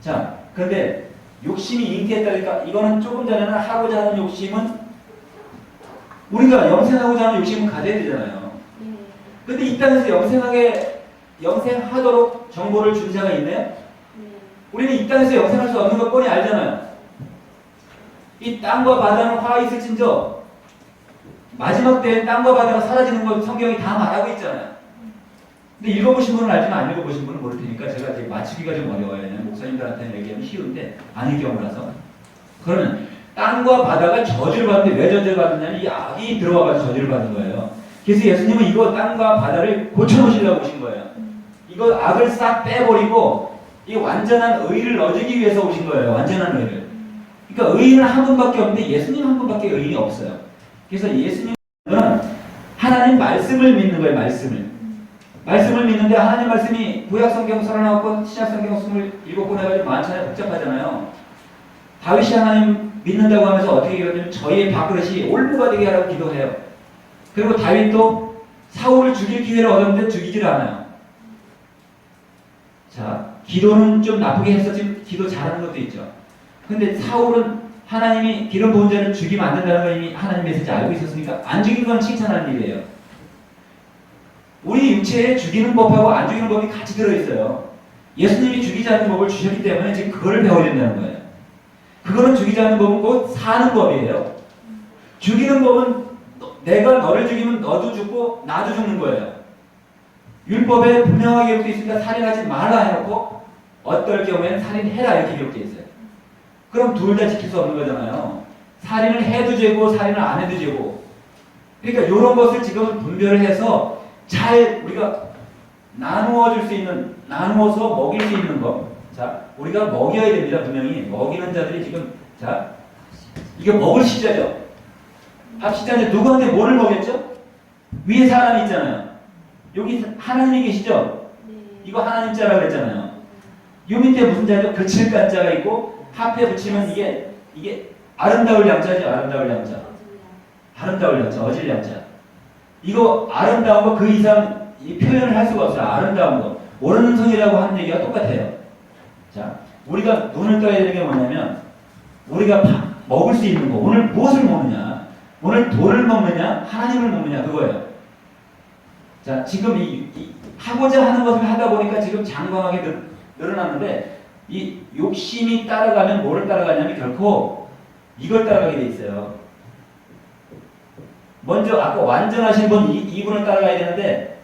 자, 그런데 욕심이 잉태했다니까 이거는 조금 전에는 하고자 하는 욕심은 우리가 영생하고자 하는 욕심은 가져야 되잖아요. 근데 이 땅에서 영생하도록 정보를 준 자가 있나요? 우리는 이 땅에서 영생할 수 없는 것 뻔히 알잖아요. 이 땅과 바다는 화가 있을진저 마지막 때에 땅과 바다가 사라지는 걸 성경이 다 말하고 있잖아요. 근데 읽어보신 분은 알지만 안 읽어보신 분은 모를 테니까 제가 이제 맞추기가 좀 어려워요. 목사님들한테는 얘기하면 쉬운데 아닐 경우라서. 그러면 땅과 바다가 저주를 받는데 왜 저주를 받느냐면 이 악이 들어와가지고 저주를 받는 거예요. 그래서 예수님은 이거 땅과 바다를 고쳐놓으시려고 오신 거예요. 이거 악을 싹 빼버리고 이 완전한 의를 넣어주기 위해서 오신 거예요. 완전한 의를. 그러니까 의인은 한 분밖에 없는데 예수님 한 분밖에 의인이 없어요. 그래서 예수님은 하나님 말씀을 믿는 거예요. 말씀을 믿는데 하나님 말씀이 구약성경 39권, 신약성경 27권 해가지고 많잖아요. 복잡하잖아요. 다윗이 하나님 믿는다고 하면서 어떻게 기도하냐면 저희의 밥그릇이 올무가 되게 하라고 기도해요. 그리고 다윗도 사울을 죽일 기회를 얻었는데 죽이질 않아요. 자, 기도는 좀 나쁘게 했었지만 기도 잘하는 것도 있죠. 근데 사울은 하나님이 기름 부은 자를 죽이면 안 된다는 걸 이미 하나님 메시지 알고 있었으니까 안 죽이는 건 칭찬하는 일이에요. 우리 육체에 죽이는 법하고 안 죽이는 법이 같이 들어있어요. 예수님이 죽이지 않는 법을 주셨기 때문에 지금 그거를 배워야 된다는 거예요. 그거는 죽이지 않는 법은 곧 사는 법이에요. 죽이는 법은 내가 너를 죽이면 너도 죽고 나도 죽는 거예요. 율법에 분명하게 기록되어 있으니까 살인하지 말라 해놓고 어떨 경우에는 살인해라 이렇게 기록되어 있어요. 그럼 둘 다 지킬 수 없는 거잖아요. 살인을 해도 죄고 살인을 안 해도 죄고. 그러니까 이런 것을 지금 분별을 해서 잘 우리가 나누어 줄 수 있는, 나누어서 먹일 수 있는 것. 자, 우리가 먹여야 됩니다. 분명히. 먹이는 자들이 지금, 자, 이게 먹을 시자죠. 밥 시자인데 누구한테 뭐를 먹였죠? 위에 사람이 있잖아요. 여기 하나님이 계시죠? 이거 하나님 자라고 그랬잖아요. 요 밑에 무슨 자죠? 그칠간 자가 있고, 합에 붙이면 이게 아름다울 양자죠. 아름다울 양자. 아름다울 양자, 어질 양자. 이거 아름다운 거 그 이상 이 표현을 할 수가 없어요. 아름다운 거. 오르는 성이라고 하는 얘기가 똑같아요. 자, 우리가 눈을 떠야 되는 게 뭐냐면 우리가 먹을 수 있는 거. 오늘 무엇을 먹느냐? 오늘 돌을 먹느냐? 하나님을 먹느냐? 그거예요. 자, 지금 이 하고자 하는 것을 하다 보니까 지금 장광하게 늘어났는데 이 욕심이 따라가면 뭐를 따라가냐면 결코 이걸 따라가게 돼 있어요. 먼저 아까 완전하신 분 이분을 따라가야 되는데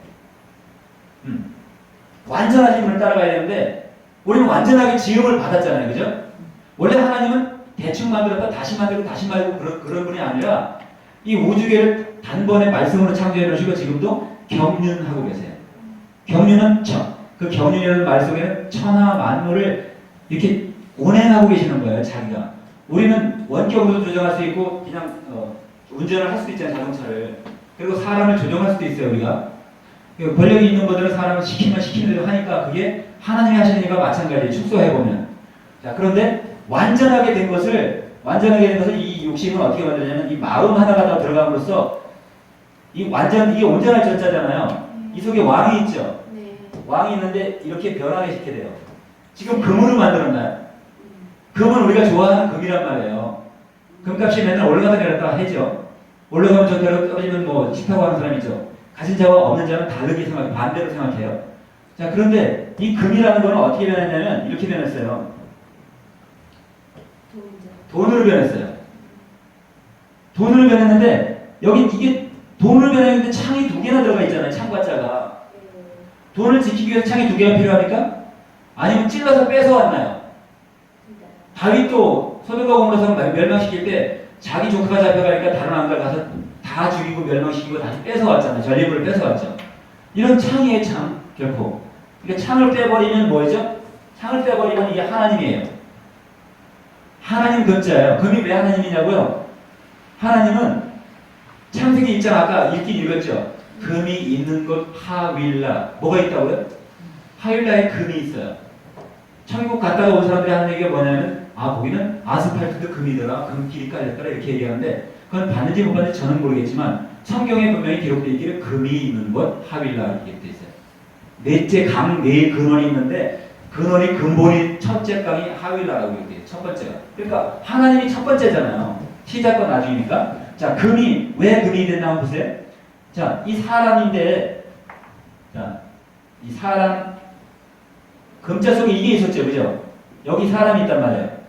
완전하신 분을 따라가야 되는데 우리는 완전하게 지음을 받았잖아요. 그죠? 원래 하나님은 대충 만들었다 다시 만들고 다시 만들고 그런 분이 아니라 이 우주계를 단번에 말씀으로 창조해 놓으시고 지금도 경륜하고 계세요. 경륜은 그 경륜이라는 말 속에는 천하 만물을 이렇게 운행하고 계시는 거예요. 자기가. 우리는 원격으로 조정할 수 있고 그냥 운전을 할 수도 있잖아요. 자동차를. 그리고 사람을 조정할 수도 있어요. 우리가. 권력이 있는 분들은 사람을 시키면 시키는 대로 하니까 그게 하나님이 하시는 일과 마찬가지예요. 축소해보면. 자, 그런데 완전하게 된 것을 이 욕심은 어떻게 만드냐면 이 마음 하나가 더 들어감으로써 이게 온전할 전자잖아요. 이 속에 왕이 있죠. 왕이 있는데 이렇게 변하게 시켜야 돼요. 지금 금으로 만들었나요? 금은 우리가 좋아하는 금이란 말이에요. 금값이 맨날 올라가다 내렸다 하죠. 올라가면 저대로 떨어지면 뭐 싫다고 하는 사람 있죠. 가진 자와 없는 자는 다르게 생각해, 반대로 생각해요. 자, 그런데 이 금이라는 거는 어떻게 변했냐면 이렇게 변했어요. 돈으로 변했어요. 돈으로 변했는데 여기 이게 돈으로 변했는데 창이 두 개나 들어가 있잖아요. 창과 자가. 돈을 지키기 위해서 창이 두 개가 필요합니까? 아니면 찔러서 뺏어왔나요? 다윗도 소돔과 고모라 멸망시킬 때 자기 조카가 잡혀가니까 다른 왕들 가서 다 죽이고 멸망시키고 다시 뺏어왔잖아요. 전리물을 뺏어왔죠. 이런 창이에요, 창. 결코. 그러니까 창을 빼버리면 뭐죠? 창을 빼버리면 이게 하나님이에요. 하나님 금자예요. 금이 왜 하나님이냐고요? 하나님은 창세기 1장 아까 읽긴 읽었죠. 금이 있는 곳 하윌라. 뭐가 있다고요? 하윌라에 금이 있어요. 천국 갔다가 온 사람들이 하는 얘기가 뭐냐면 거기는 아스팔트도 금이더라. 금길이 깔렸더라. 이렇게 얘기하는데 그건 봤는지 못 봤는지 저는 모르겠지만 성경에 분명히 기록되어 있기를 금이 있는 곳 하윌라 이렇게 되어 있어요. 넷째 강 네 근원이 있는데 근원이 근본이 첫째 강이 하윌라라고 이렇게 돼요. 첫 번째가. 그러니까 하나님이 첫 번째잖아요. 시작과 나중이니까. 자, 금이 왜 금이 됐나 한번 보세요. 자, 이 사람인데 자, 이 사람 금자 속에 이게 있었죠. 그죠? 여기 사람이 있단 말이에요.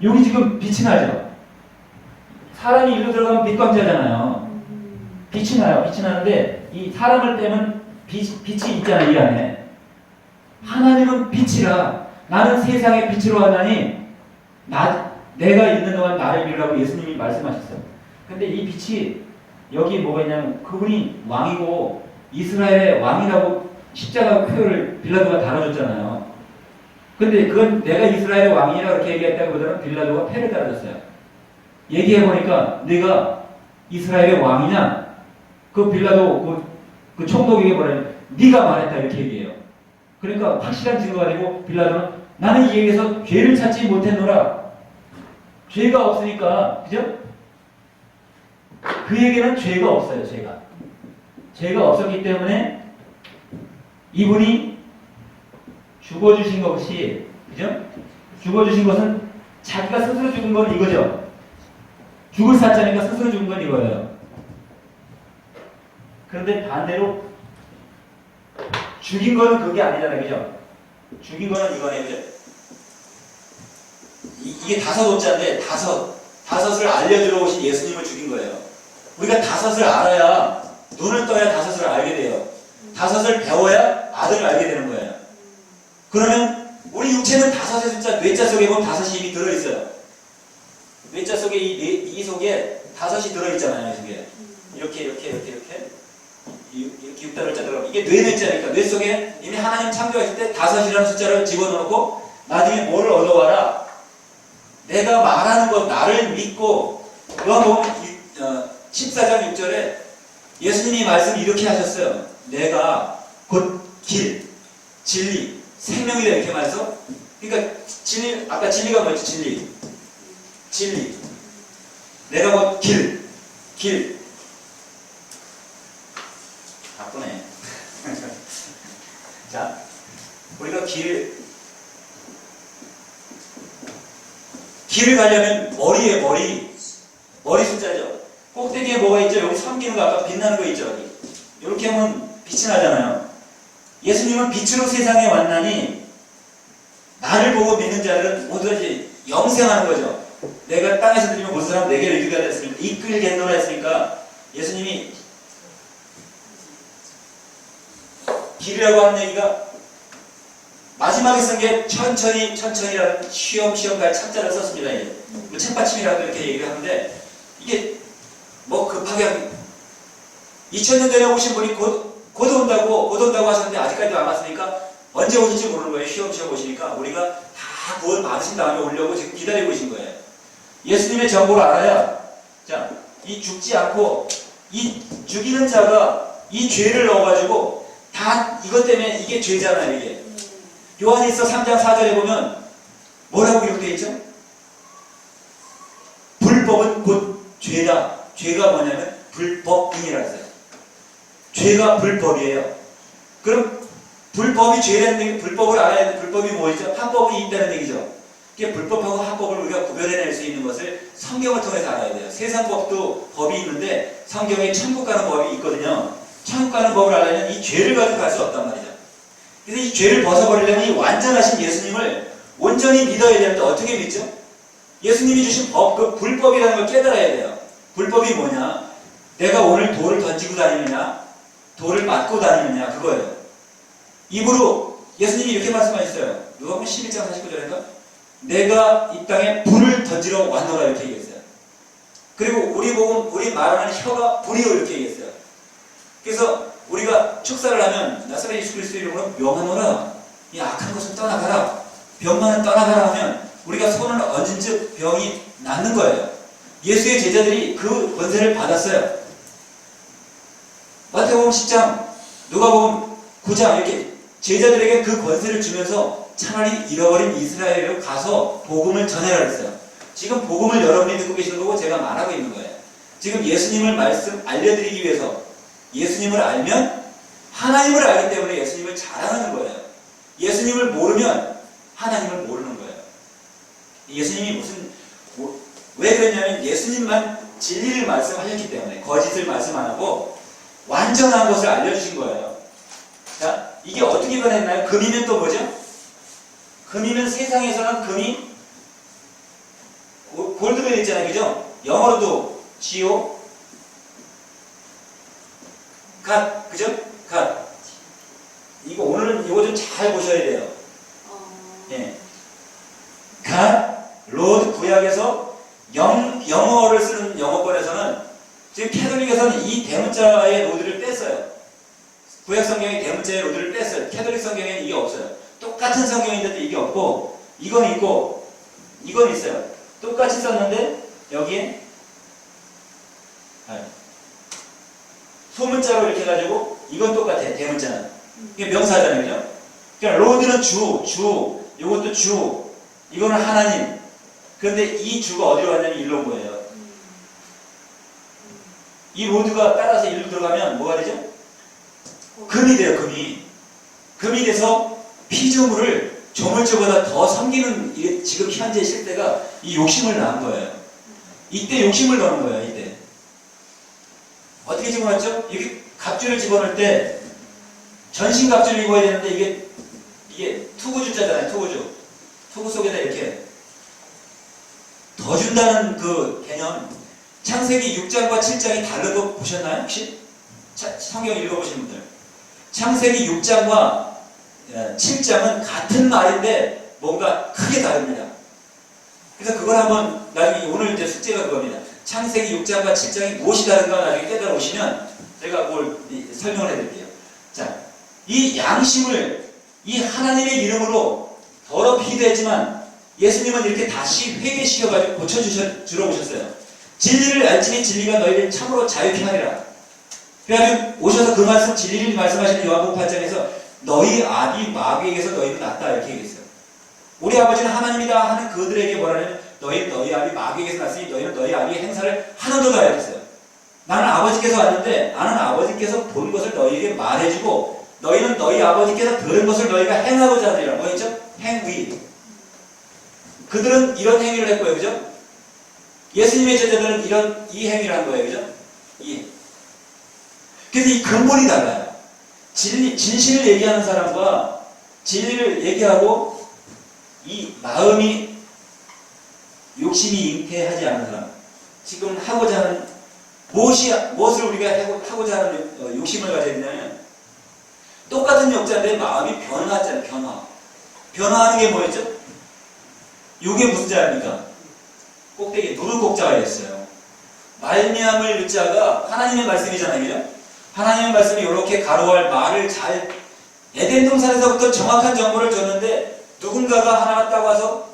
여기 지금 빛이 나죠? 사람이 일로 들어가면 빛광자잖아요. 빛이 나요. 빛이 나는데 이 사람을 빼면 빛이 있잖아요. 이 안에. 하나님은 빛이라 나는 세상의 빛으로 왔나니 내가 있는 동안 나를 믿으라고 예수님이 말씀하셨어요. 근데 이 빛이 여기 뭐가 있냐면 그분이 왕이고 이스라엘의 왕이라고 십자가 표를 빌라도가 달아줬잖아요. 근데 그건 내가 이스라엘의 왕이라 그렇게 얘기했다기보다는 빌라도가 패를 달아줬어요. 얘기해보니까 내가 이스라엘의 왕이냐? 그 빌라도 그 총독에게 뭐라냐? 네가 말했다 이렇게 얘기해요. 그러니까 확실한 증거가 되고 빌라도는 나는 이 얘기에서 죄를 찾지 못했노라. 죄가 없으니까 그죠? 그에게는 죄가 없어요. 죄가 없었기 때문에 이분이 죽어주신 것이 그죠? 죽어주신 것은 자기가 스스로 죽은 건 이거죠. 죽을 사자니까 스스로 죽은 건 이거예요. 그런데 반대로 죽인 거는 그게 아니잖아요. 그죠? 죽인 거는 이거네요. 그죠? 이게 다섯 옷자인데 다섯을 알려주러 오신 예수님을 죽인 거예요. 우리가 다섯을 알아야 눈을 떠야 다섯을 알게 돼요. 다섯을 배워야 아들을 알게 되는 거예요. 그러면 우리 육체는 다섯의 숫자 뇌자 속에 보면 다섯이 이미 들어있어요. 뇌자 속에 이 속에 다섯이 들어있잖아요. 이렇게 6단을 짜들어 이게 뇌자니까 뇌 속에 이미 하나님 창조하실 때 다섯이라는 숫자를 집어넣고 나중에 뭐를 얻어와라. 내가 말하는 것 나를 믿고 그거 보면 14장 6절에 예수님이 말씀을 이렇게 하셨어요. 내가 곧 길, 진리, 생명이다 이렇게 말해서 그러니까 진리 아까 진리가 뭐였죠? 진리 내가 곧 길 바쁘네. 자 우리가 길을 가려면 머리에 머리 숫자죠. 꼭대기에 뭐가 있죠? 여기 섬기는 거 아까 빛나는 거 있죠? 여기. 이렇게 하면 빛이 나잖아요. 예수님은 빛으로 세상에 왔나니 나를 보고 믿는 자들은 모두 이제 영생하는 거죠. 내가 땅에서 들리면 모든 사람 내게로 이끌겠노라 했으니까 예수님이 길이라고 하는 얘기가 마지막에 쓴 게 천천히라는 쉬엄쉬엄 참자를 썼습니다. 뭐 책받침이라고 이렇게 얘기를 하는데 이게 뭐 급하게 2000년 전에 오신 분이 곧 온다고 하셨는데 아직까지도 안 왔으니까 언제 오실지 모르는 거예요. 쉬엄쉬엄 오시니까 우리가 다 구원 받으신 다음에 오려고 지금 기다리고 계신 거예요. 예수님의 정보를 알아야 자, 이 죽지 않고 이 죽이는 자가 이 죄를 넣어가지고 다 이것 때문에 이게 죄잖아요. 이게 요한일서 3장 4절에 보면 뭐라고 기록되어 있죠? 불법은 곧 죄다. 죄가 뭐냐면 불법이라 했어요. 죄가 불법이에요. 그럼 불법이 죄라는 얘기, 불법을 알아야 돼. 불법이 뭐죠? 합법이 있다는 얘기죠. 이게 불법하고 합법을 우리가 구별해낼 수 있는 것을 성경을 통해서 알아야 돼요. 세상 법도 법이 있는데 성경에 천국 가는 법이 있거든요. 천국 가는 법을 알려면 이 죄를 가지고 갈 수 없단 말이죠. 그래서 이 죄를 벗어버리려면 이 완전하신 예수님을 온전히 믿어야 되는데 어떻게 믿죠? 예수님이 주신 법, 그 불법이라는 걸 깨달아야 돼요. 불법이 뭐냐? 내가 오늘 돌을 던지고 다니느냐? 돌을 맞고 다니느냐? 그거예요. 입으로 예수님이 이렇게 말씀하셨어요. 누가복음 11장 49절인가? 내가 이 땅에 불을 던지러 왔노라 이렇게 얘기했어요. 그리고 우리 말하는 혀가 불이요 이렇게 얘기했어요. 그래서 우리가 축사를 하면 나사렛 예수 그리스도 이름으로 명하노라, 이 악한 것을 떠나가라, 병만은 떠나가라 하면 우리가 손을 얹은 즉 병이 낫는 거예요. 예수의 제자들이 그 권세를 받았어요. 마태복음 10장, 누가복음 9장 이렇게 제자들에게 그 권세를 주면서 차라리 잃어버린 이스라엘로 가서 복음을 전해라 했어요. 지금 복음을 여러분이 듣고 계시는 거고 제가 말하고 있는 거예요. 지금 예수님을 말씀 알려드리기 위해서 예수님을 알면 하나님을 알기 때문에 예수님을 자랑하는 거예요. 예수님을 모르면 하나님을 모르는 거예요. 예수님이 왜 그랬냐면 예수님만 진리를 말씀하셨기 때문에 거짓을 말씀 안 하고 완전한 것을 알려주신 거예요. 자, 이게 어떻게 변했나요? 금이면 또 뭐죠? 금이면 세상에서는 금이 골드벨 있잖아요. 그죠? 영어로도 지오 갓, 그죠? 갓. 오늘은 이거 좀 잘 보셔야 돼요. 예. 갓, 로드 구약에서 영어를 쓰는 영어권에서는 지금 캐톨릭에서는 이 대문자의 로드를 뺐어요. 구약 성경의 대문자의 로드를 뺐어요. 캐톨릭 성경에는 이게 없어요. 똑같은 성경인데도 이게 없고 이건 있고 이건 있어요. 똑같이 썼는데 여기에 소문자로 이렇게 해가지고 이건 똑같아. 대문자는 이게 명사잖아요. 그죠? 그러니까 로드는 주 이것도 주, 이거는 하나님. 그런데 이 주가 어디로 갔냐면 일로 온 거예요. 이 로드가 따라서 일로 들어가면 뭐가 되죠? 금이 돼요. 금이 돼서 피조물을 조물주보다 더 섬기는 지금 현재 실대가 이 욕심을 낳은 거예요. 이때 욕심을 넣는 거예요. 이때 어떻게 집어넣었죠? 여기 갑주를 집어넣을 때 전신 갑주를 입어야 되는데 이게 투구주자잖아요. 투구 속에다 이렇게 더 준다는 그 개념. 창세기 6장과 7장이 다른 거 보셨나요? 혹시? 성경 읽어보신 분들. 창세기 6장과 7장은 같은 말인데 뭔가 크게 다릅니다. 그래서 그걸 한번 나중에 오늘 이제 숙제가 그겁니다. 창세기 6장과 7장이 무엇이 다른가 나중에 깨달아 오시면 제가 뭘 설명을 해드릴게요. 자, 이 양심을 이 하나님의 이름으로 더럽히기도 했지만 예수님은 이렇게 다시 회개시켜가지고 고쳐주러 오셨어요. 진리를 알지니 진리가 너희를 참으로 자유케 하리라. 그래가지고 오셔서 그 말씀, 진리를 말씀하시는 요한복음 8장에서 너희 아비 마귀에게서 너희는 낫다 이렇게 얘기했어요. 우리 아버지는 하나님이다 하는 그들에게 뭐라냐면 너희 아비 마귀에게서 났으니 너희는 너희 아비의 행사를 하는도다 이랬어요. 나는 아버지께서 왔는데 나는 아버지께서 본 것을 너희에게 말해주고 너희는 너희 아버지께서 들은 것을 너희가 행하고자 하리라. 뭐였죠? 행위. 그들은 이런 행위를 했고요. 그죠? 예수님의 제자들은 이 행위를 한 거예요. 그죠? 그래서 이 근본이 달라요. 진실을 얘기하는 사람과 진리를 얘기하고 이 마음이 욕심이 잉태하지 않는 사람. 지금 하고자 하는 무엇을 우리가 하고자 하는 욕심을 가져야 되냐면 똑같은 역자인데 마음이 변화하잖아요. 변화하는 게 뭐였죠? 이게 무슨 자입니까? 꼭대기 누를 꼭자가 있어요. 말미암을 유자가 하나님의 말씀이잖아요. 그죠? 하나님의 말씀이 이렇게 가로할 말을 잘 에덴 동산에서부터 정확한 정보를 줬는데 누군가가 하나가 딱 와서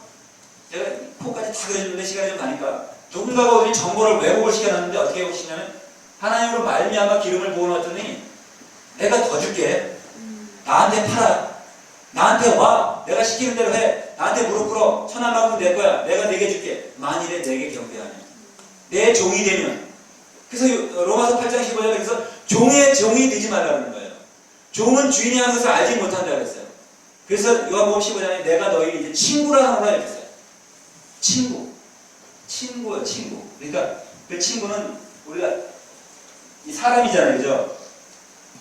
제가 코까지 다 그려주는데 시간이 좀 가니까 누군가가 우리 정보를 왜곡을 시켜놨는데 어떻게 왜곡시냐면 하나님으로 말미암아 기름을 부어놨더니 내가 더 줄게. 나한테 팔아. 나한테 와. 내가 시키는 대로 해. 나한테 무릎 꿇어. 천하만큼 내 거야. 내가 내게 줄게. 만일에 내게 경배하면. 내 종이 되면. 그래서 로마서 8장 15절에 그래서 종의 종이 되지 말라는 거예요. 종은 주인이 하는 것을 알지 못한다 그랬어요. 그래서 요한복음 15장에 내가 너희를 이제 친구라 하노라 이렇게 했어요. 친구요, 친구. 그러니까 그 친구는 우리가 이 사람이잖아요, 그죠?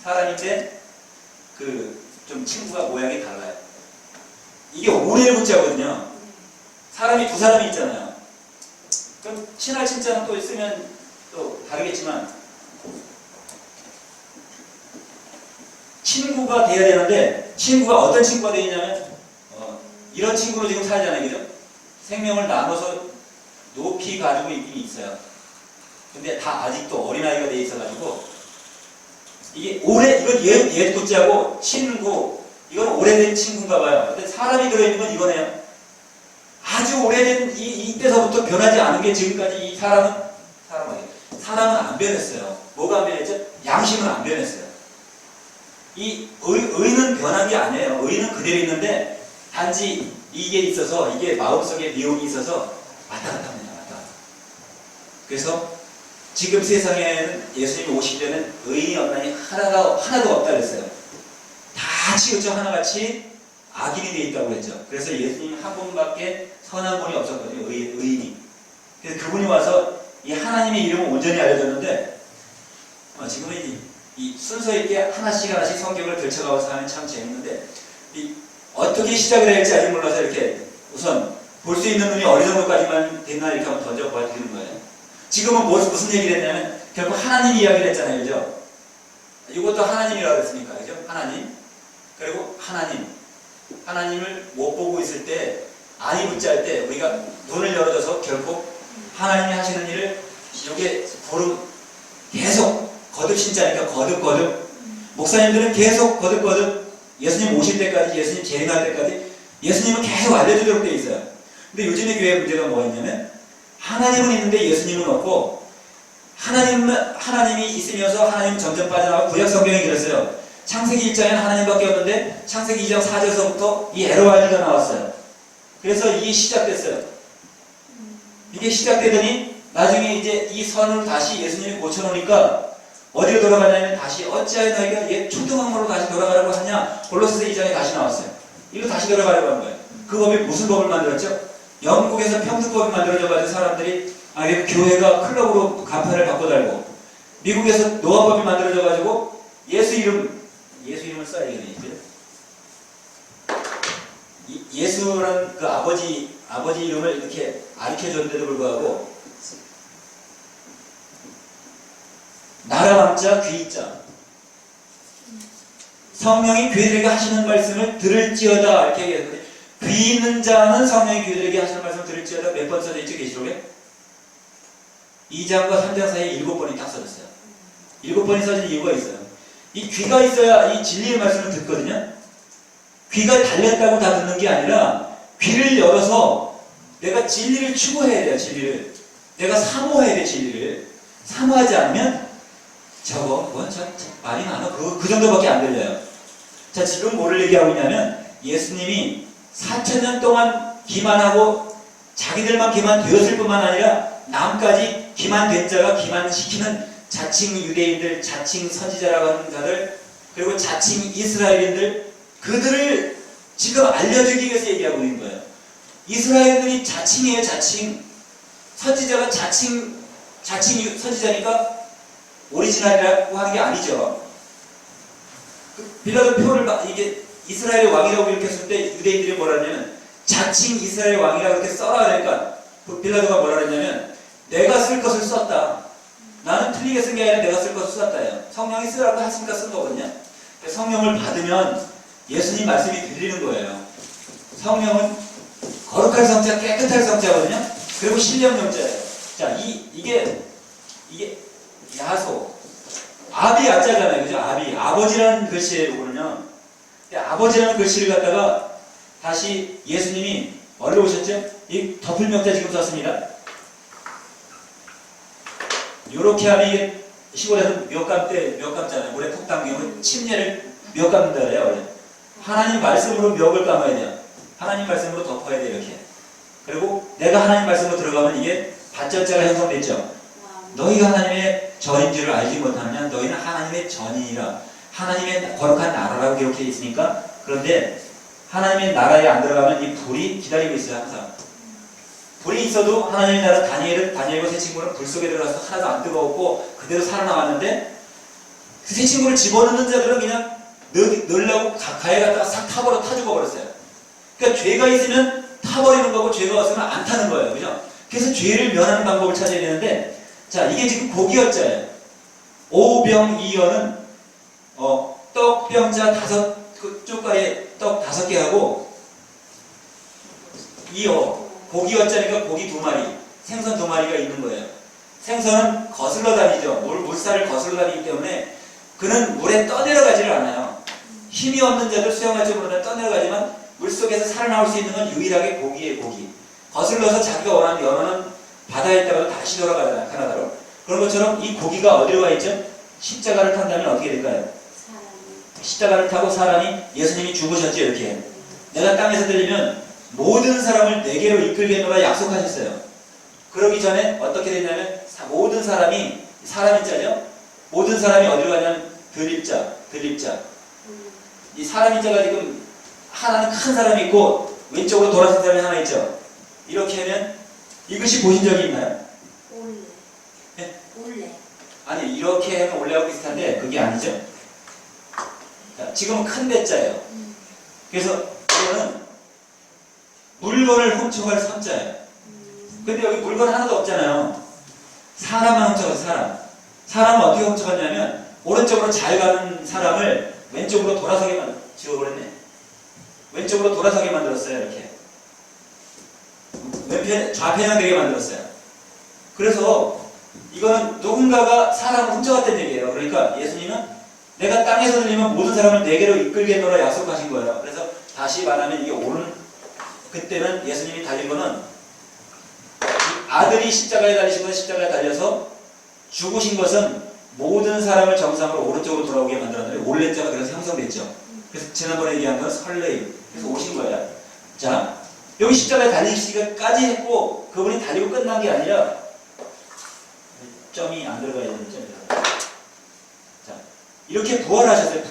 사람인데 그 좀 친구가 모양이 달라요. 이게 오래를 붙자거든요. 사람이 두 사람이 있잖아요. 그럼 친할 친자는 또 있으면 또 다르겠지만 친구가 돼야 되는데 친구가 어떤 친구가 되냐면 이런 친구로 지금 살잖아요, 그죠? 생명을 나눠서 높이 가지고 있긴 있어요. 근데 다 아직도 어린아이가 돼 있어가지고 이게 이건 옛 구자고 친구, 이건 오래된 친구인가 봐요. 근데 사람이 들어있는 건 이거네요. 아주 오래된 이때서부터 변하지 않은 게 지금까지 이 사람은 안 변했어요. 뭐가 안 변했죠? 양심은 안 변했어요. 이 의는 변한 게 아니에요. 의는 그대로 있는데 단지 이게 있어서 이게 마음속에 미혹이 있어서 왔다 갔다 합니다. 왔다 갔다. 그래서 지금 세상에는 예수님이 오시기 전에 의인이 없나니 하나도 없다 그랬어요. 다 치우쳐 하나같이 악인이 되어 있다고 그랬죠. 그래서 예수님 한 분밖에 선한 분이 없었거든요. 의인이. 그래서 그분이 와서 이 하나님의 이름을 온전히 알려줬는데 지금은 이 순서 있게 하나씩 성경을 들춰가면서 하면 참 재밌는데 어떻게 시작을 해야 할지 아직 몰라서 이렇게 우선 볼 수 있는 눈이 어느 정도까지만 됐나 이렇게 한번 던져 보여드리는 거예요. 지금은 무슨 얘기를 했냐면 결국 하나님 이야기를 했잖아요. 그죠? 이것도 하나님이라고 했으니까. 그죠? 하나님. 그리고 하나님을 못 보고 있을 때 안이 붙잡을 때 우리가 눈을 열어줘서 결국 하나님이 하시는 일을 이게 계속 거듭 신자니까 거듭 목사님들은 계속 거듭 예수님 오실 때까지 예수님 재림할 때까지 예수님은 계속 알려주도록 되어 있어요. 근데 요즘의 교회 문제가 뭐였냐면 하나님은 있는데 예수님은 없고 하나님이 있으면서 하나님은 점점 빠져나가고 구약 성경이 그랬어요. 창세기 1장에는 하나님밖에 없는데 창세기 2장 4절서부터 이 LOR가 나왔어요. 그래서 이게 시작됐어요. 이게 시작되더니 나중에 이제 이 선을 다시 예수님이 고쳐놓으니까 어디로 돌아가냐면 다시 어찌하여 너희가 옛 초등학문으로 다시 돌아가라고 하냐. 골로새서 2장에 다시 나왔어요. 이거 다시 돌아가려고 하는 거예요. 그 법이 무슨 법을 만들었죠? 영국에서 평등법이 만들어져가지고 사람들이 교회가 클럽으로 간판을 바꿔 달고 미국에서 노아법이 만들어져가지고 예수 이름을 써야 되겠죠. 예수라는 그 아버지 이름을 이렇게 가르쳐줬는데도 불구하고 나라왕자 귀자 성령이 교회들에게 하시는 말씀을 들을지어다 이렇게 얘기했거든요. 귀 있는 자는 성령이 교회들에게 하시는 말씀을 들을지어다 몇 번 써져 있죠? 계시록에? 2장과 3장 사이에 7번이 딱 써졌어요. 7번이 써진 이유가 있어요. 이 귀가 있어야 이 진리의 말씀을 듣거든요. 귀가 달렸다고 다 듣는 게 아니라 귀를 열어서 내가 진리를 추구해야 돼요. 진리를. 내가 사모해야 돼. 진리를. 사모하지 않으면 말이 많아. 그 정도밖에 안 들려요. 자, 지금 뭐를 얘기하고 있냐면 예수님이 4000년 동안 기만하고 자기들만 기만되었을 뿐만 아니라 남까지 기만된 자가 기만시키는 자칭 유대인들, 자칭 선지자라고 하는 자들, 그리고 자칭 이스라엘인들, 그들을 지금 알려주기 위해서 얘기하고 있는 거예요. 이스라엘들이 자칭이에요. 자칭. 선지자가 자칭 선지자니까 오리지널이라고 하는 게 아니죠. 빌라도 표를 이게 이스라엘의 왕이라고 이렇게 했을 때 유대인들이 뭐라 하냐면 자칭 이스라엘 왕이라고 이렇게 써라 그러니까 빌라도가 뭐라 그랬냐면 내가 쓸 것을 썼다. 나는 틀리게 쓴 게 아니라 내가 쓸 것을 썼다예요. 성령이 쓰라고 하시니까 쓴 거거든요. 성령을 받으면 예수님 말씀이 들리는 거예요. 성령은 거룩한 성자, 깨끗한 성자거든요. 그리고 신령 영자예요. 자, 이게 야소. 아비 야자잖아요. 그죠? 아버지라는 글씨예요, 이거는요. 아버지라는 글씨를 갖다가 다시 예수님이 어디로 오셨죠? 이 덮을 명자 지금 썼습니다. 요렇게 하면 이게 시골에서 몇 감잖아요. 물에 푹 담기면 침례를 몇 감는다 그래요, 원래. 하나님 말씀으로 멱을 감아야 돼요. 하나님 말씀으로 덮어야 돼요, 이렇게. 그리고 내가 하나님 말씀으로 들어가면 이게 밭전자가 형성됐죠. 너희가 하나님의 전인 줄을 알지 못하느냐? 너희는 하나님의 전이니라. 하나님의 거룩한 나라라고 기록되어 있으니까. 그런데 하나님의 나라에 안 들어가면 이 불이 기다리고 있어요. 항상 불이 있어도 하나님의 나라 다니엘과 세 친구는 불 속에 들어가서 하나도 안 뜨거웠고 그대로 살아남았는데 그 세 친구를 집어넣는 자들은 그냥 넣으려고 가에 갖다가 싹 타버려 타 죽어버렸어요. 그러니까 죄가 있으면 타버리는 거고 죄가 없으면 안 타는 거예요. 그죠? 그래서 죄를 면하는 방법을 찾아야 되는데, 자, 이게 지금 고기여자예요. 오병이어는 떡병자 쪽가에 떡 5개 하고 이어 고기여자니까 고기 2마리, 생선 2마리가 있는 거예요. 생선은 거슬러 다니죠. 물살을 거슬러 다니기 때문에 그는 물에 떠내려가지를 않아요. 힘이 없는 자들 수영할 줄 모르는 떠내려가지만 물속에서 살아나올 수 있는 건 유일하게 고기예요. 고기. 거슬러서 자기가 원하는 연어는 바다에 있다가도 다시 돌아가잖아요. 카나다로. 그런 것처럼 이 고기가 어디로 가 있죠? 십자가를 탄다면 어떻게 될까요? 십자가를 타고 사람이 예수님이 죽으셨죠. 이렇게 내가 땅에서 들리면 모든 사람을 내게로 이끌겠노라 약속하셨어요. 그러기 전에 어떻게 됐냐면 모든 사람이 사람인자죠. 모든 사람이 어디로 가냐면 들립자. 이 사람인자가 지금 하나는 큰 사람이 있고 왼쪽으로 돌아선 사람이 하나 있죠. 이렇게 하면 이것이 보신 적이 있나요? 올레. 네? 올레. 아니 이렇게 하면 올레하고 비슷한데 그게 아니죠. 자, 지금은 큰 대자예요. 그래서 이거는 물건을 훔쳐갈 선자예요. 근데 여기 물건 하나도 없잖아요. 사람만 훔쳐가서 사람은 어떻게 훔쳐갔냐면 오른쪽으로 잘 가는 사람을 왼쪽으로 돌아서게 지워버렸네. 왼쪽으로 돌아서게 만들었어요. 이렇게 왼편 좌편향 되게 만들었어요. 그래서 이거는 누군가가 사람을 훔쳐갔다는 얘기예요. 그러니까 예수님은 내가 땅에서 들리면 모든 사람을 내게로 이끌겠노라 약속하신 거예요. 그래서 다시 말하면 이게 그때는 예수님이 달린 거는 아들이 십자가에 달리신 건 십자가에 달려서 죽으신 것은 모든 사람을 정상으로 오른쪽으로 돌아오게 만들었는데 올레자가 그래서 형성됐죠. 그래서 지난번에 얘기한 건 설레임. 그래서 오신 거예요. 자, 여기 십자가에 달리시기까지 했고 그분이 달리고 끝난 게 아니라 점이 안 들어가야 되는 점이에요. 자, 이렇게 부활하셨어요.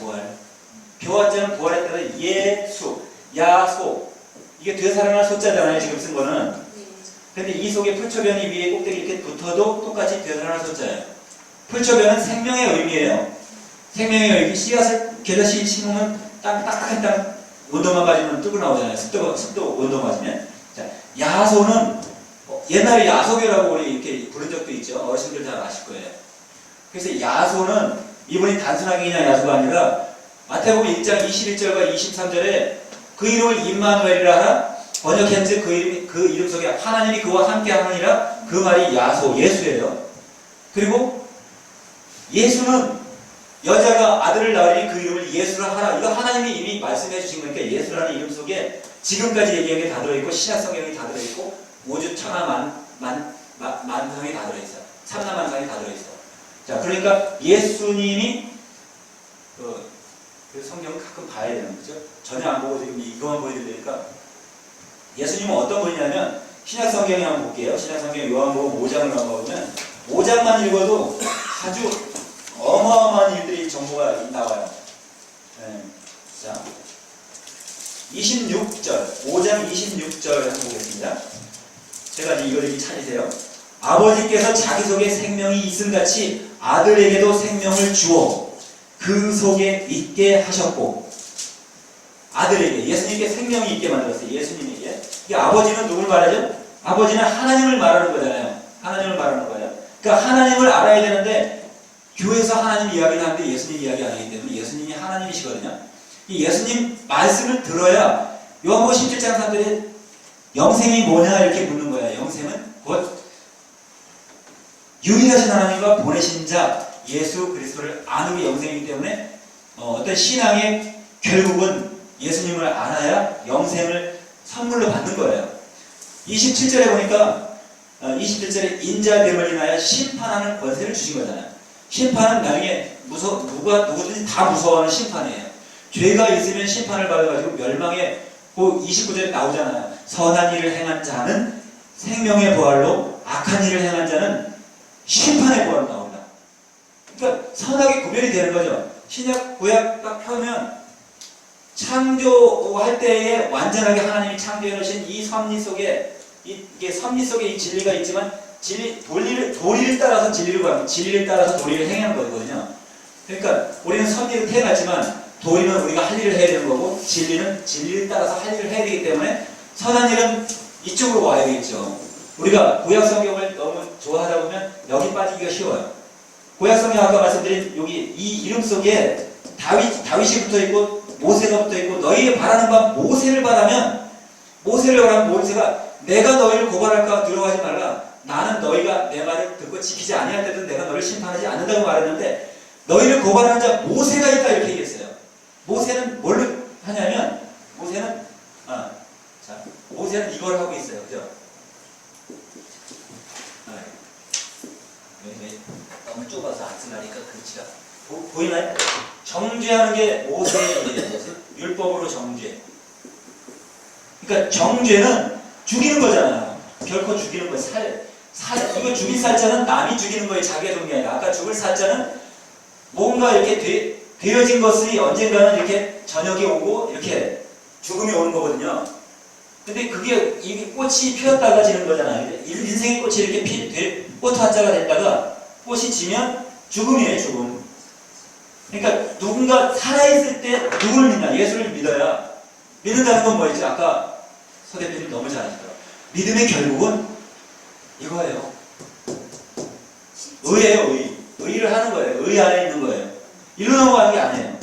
부활자는 부활했다는 예수, 야소. 이게 되살아날 소자잖아요. 지금 쓴 거는. 근데 이 속에 풀초변이 위에 꼭대기 이렇게 붙어도 똑같이 되살아날 소자예요. 풀초변은 생명의 의미예요. 생명의 의미. 씨앗을 겨자씨 심으면 딱딱한 땅 온도만 맞으면 뜨고 나오잖아요. 습도 온도 맞으면. 자, 야소는 옛날에 야소교라고 우리 이렇게 부른 적도 있죠. 어르신들 잘 아실 거예요. 그래서 야소는 이분이 단순하게 그냥 야소가 아니라 마태복음 1장 21절과 23절에 그 이름을 임마누엘이라 하라. 번역했는데 그 이름 속에 하나님이 그와 함께 하느니라. 그 말이 야소, 예수예요. 그리고 예수는 여자가 아들을 낳으니 그 이름을 예수라 하라. 이거 하나님이 이미 말씀해 주신 거니까 예수라는 이름 속에 지금까지 얘기한 게 다 들어있고 신약 성경이 다 들어있고 오주 천하 만성이 다 들어있어요. 삼나 만성이 다 들어있어요. 자, 그러니까 예수님이 그 성경을 가끔 봐야 되는 거죠. 전혀 안 보고 지금 이거만 보여드리니까 예수님은 어떤 분이냐면 신약 성경에 한번 볼게요. 신약 성경 요한복음 5장을 한번 보면 5장만 읽어도 아주 어마어마한 일들이 정보가 나와요. 네. 자, 26절, 5장 26절 한번 보겠습니다. 제가 이제 이걸 찾으세요. 아버지께서 자기 속에 생명이 있음같이 아들에게도 생명을 주어 그 속에 있게 하셨고, 아들에게, 예수님께 생명이 있게 만들었어요. 예수님에게. 이 아버지는 누굴 말하죠? 아버지는 하나님을 말하는 거잖아요. 하나님을 말하는 거예요. 그러니까 하나님을 알아야 되는데 교회에서 하나님 이야기를 하는데 예수님 이야기 안 하기 때문에 예수님이 하나님이시거든요. 이 예수님 말씀을 들어야 요한복음 17장 사람들이 영생이 뭐냐 이렇게 묻는 거예요. 영생은 곧 유일하신 하나님과 보내신 자 예수 그리스도를 아는 게 영생이기 때문에 어떤 신앙의 결국은 예수님을 알아야 영생을 선물로 받는 거예요. 27절에 보니까 27절에 인자됨을 인하여 심판하는 권세를 주신 거잖아요. 심판은 나중에 누구든지 다 무서워하는 심판이에요. 죄가 있으면 심판을 받아가지고 멸망에, 그 29절에 나오잖아요. 선한 일을 행한 자는 생명의 부활로, 악한 일을 행한 자는 심판의 부활로 나옵니다. 그러니까 선악의 구별이 되는 거죠. 신약 구약 딱 펴면 창조할 때에 완전하게 하나님이 창조해 놓으신 이 섭리 속에 이게 섭리 속에 이 진리가 있지만 도리를 따라서 진리를 구하고 진리를 따라서 도리를 행하는 거거든요. 그러니까 우리는 섭리를 태어났지만 도리는 우리가 할 일을 해야 되는 거고 진리는 진리를 따라서 할 일을 해야 되기 때문에 선한 일은 이쪽으로 와야 되겠죠. 우리가 구약 성경을 너무 좋아하다 보면 여기 빠지기가 쉬워요. 구약 성경 아까 말씀드린 여기 이 이름 속에 다윗이 붙어 있고 모세가 붙어 있고 너희의 바라는 바 모세를 바라면 모세가 내가 너희를 고발할까 두려워하지 말라. 나는 너희가 내 말을 듣고 지키지 아니할 때도 내가 너를 심판하지 않는다고 말했는데 너희를 고발하는 자 모세가 있다 이렇게 얘기했어요. 모세는 뭘로 하냐면 모세는 이걸 하고 있어요. 그죠? 너무 좁아서 안 쓰려니까 그렇지가 보이나요? 정죄하는 게 모세의 일이에요. 율법으로 정죄. 그러니까 정죄는 죽이는 거잖아요. 결코 죽이는 거예요. 이거 죽일 살자는 남이 죽이는 거예요. 자기가 죽는 게 아니라. 아까 죽을 살자는 뭔가 이렇게 되어진 것이 언젠가는 이렇게 저녁이 오고 이렇게 죽음이 오는 거거든요. 근데 이게 꽃이 피었다가 지는 거잖아요. 인생의 꽃이 이렇게 꽃 한자가 됐다가 꽃이 지면 죽음이에요, 죽음. 그러니까 누군가 살아있을 때 누구를 믿나? 예수를 믿어야. 믿는다는 건 뭐였지? 아까 서 대표님 너무 잘하시더라고요. 믿음의 결국은 이거예요. 의예요, 의를 하는 거예요. 의 안에 있는 거예요. 일로 넘어가는 게 아니에요.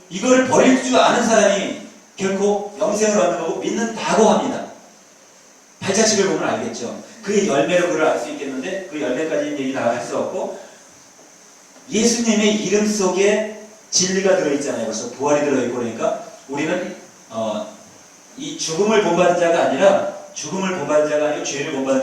이거를 버릴 줄 아는 사람이 결코 영생을 얻는 거고 믿는다고 합니다. 발자취를 보면 알겠죠. 그 열매로 그걸 알 수 있겠는데 그 열매까지는 얘기 다 할 수 없고 예수님의 이름 속에 진리가 들어있잖아요. 벌써 부활이 들어있고 그러니까 우리는 이 죽음을 본받은 자가 아니라 죄를 본받은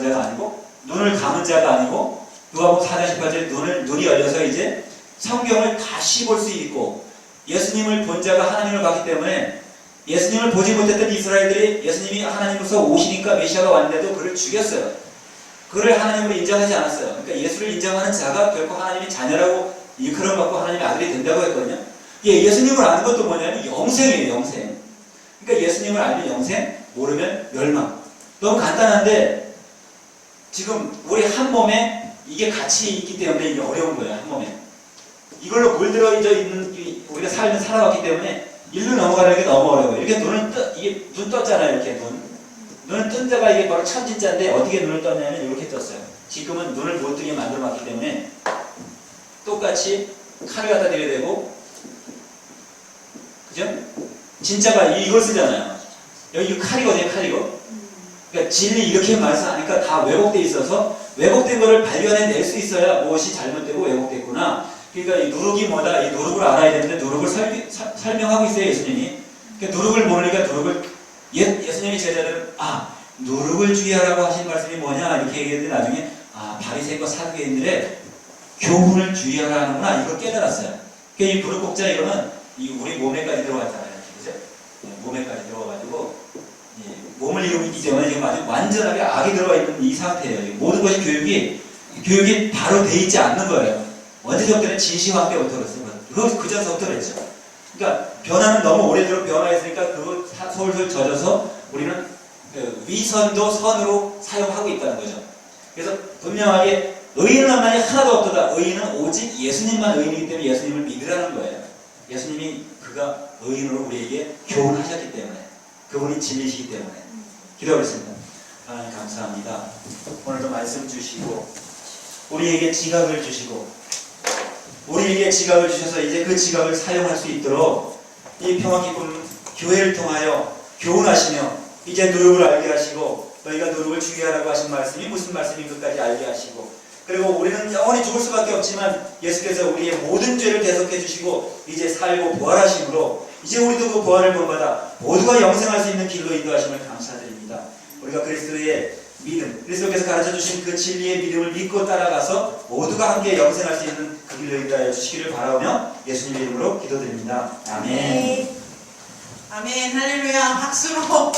자가 아니고 눈을 감은 자가 아니고 누가복음 4장 18절에 눈이 열려서 이제 성경을 다시 볼 수 있고 예수님을 본 자가 하나님을 봤기 때문에 예수님을 보지 못했던 이스라엘들이 예수님이 하나님으로서 오시니까 메시아가 왔는데도 그를 죽였어요. 그를 하나님으로 인정하지 않았어요. 그러니까 예수를 인정하는 자가 결코 하나님의 자녀라고 일컬음 받고 하나님의 아들이 된다고 했거든요. 예수님을 아는 것도 뭐냐면 영생이에요. 영생. 그러니까 예수님을 알면 영생, 모르면 멸망. 너무 간단한데 지금 우리 한 몸에 이게 같이 있기 때문에 이게 어려운 거예요. 한 몸에. 이걸로 물들어져 있는 우리가 삶을 살아왔기 때문에 일로 넘어가는 게 너무 어려워요. 이렇게 이게 눈 떴잖아요. 이렇게 눈을 뜬 데가 이게 바로 참진자인데 어떻게 눈을 떴냐면 이렇게 떴어요. 지금은 눈을 못 뜨게 만들어놨기 때문에 똑같이 칼을 갖다 대야 되고, 그죠? 진짜가 이걸 쓰잖아요. 여기 칼이거든요, 칼이고. 그러니까 진리 이렇게 말씀하니까 다 왜곡되어 있어서 왜곡된 거를 발견해낼 수 있어야 무엇이 잘못되고 왜곡됐구나. 그러니까 이 누룩이 뭐다, 이 누룩을 알아야 되는데 누룩을 설명하고 있어요, 예수님이. 그러니까 누룩을 모르니까 예수님이 제자들은 누룩을 주의하라고 하신 말씀이 뭐냐 이렇게 얘기했는데 나중에 바리새인과 사두개인들의 교훈을 주의하라 하는구나 이걸 깨달았어요. 그러니까 이 부르곡자 이거는 우리 몸에까지 들어갔잖아요, 그죠? 몸에까지 들어가가지고 몸을 이루고 있기 때문에 지금 아주 완전하게 악이 들어가 있는 이 상태예요. 모든 것이 교육이 바로 돼 있지 않는 거예요. 원죄적 때는 진시황 때부터 그랬어요. 그 전서부터 그랬죠. 그러니까 변화는 너무 오래도록 변화했으니까 그거 솔솔 젖어서 우리는 위선도 선으로 사용하고 있다는 거죠. 그래서 분명하게 의인은 만약에 하나도 없도다. 의인은 오직 예수님만 의인이기 때문에 예수님을 믿으라는 거예요. 예수님이 그가 의인으로 우리에게 교훈하셨기 때문에 그분이 진리시기 때문에 기도하겠습니다. 하나님 감사합니다. 오늘도 말씀 주시고 우리에게 지각을 주시고 우리에게 지각을 주셔서 이제 그 지각을 사용할 수 있도록 이 평화기쁨 교회를 통하여 교훈하시며 이제 누룩을 알게 하시고 너희가 누룩을 주의하라고 하신 말씀이 무슨 말씀인 것까지 알게 하시고 그리고 우리는 영원히 죽을 수밖에 없지만 예수께서 우리의 모든 죄를 대속해 주시고 이제 살고 부활하심으로 이제 우리도 그 부활을 본받아 모두가 영생할 수 있는 길로 인도하심을 감사드립니다. 우리가 그리스도의 믿음, 그리스도께서 가르쳐 주신 그 진리의 믿음을 믿고 따라가서 모두가 함께 영생할 수 있는 그 길로 인도하여 주시기를 바라오며 예수님의 이름으로 기도드립니다. 아멘. 아멘. 할렐루야. 박수로.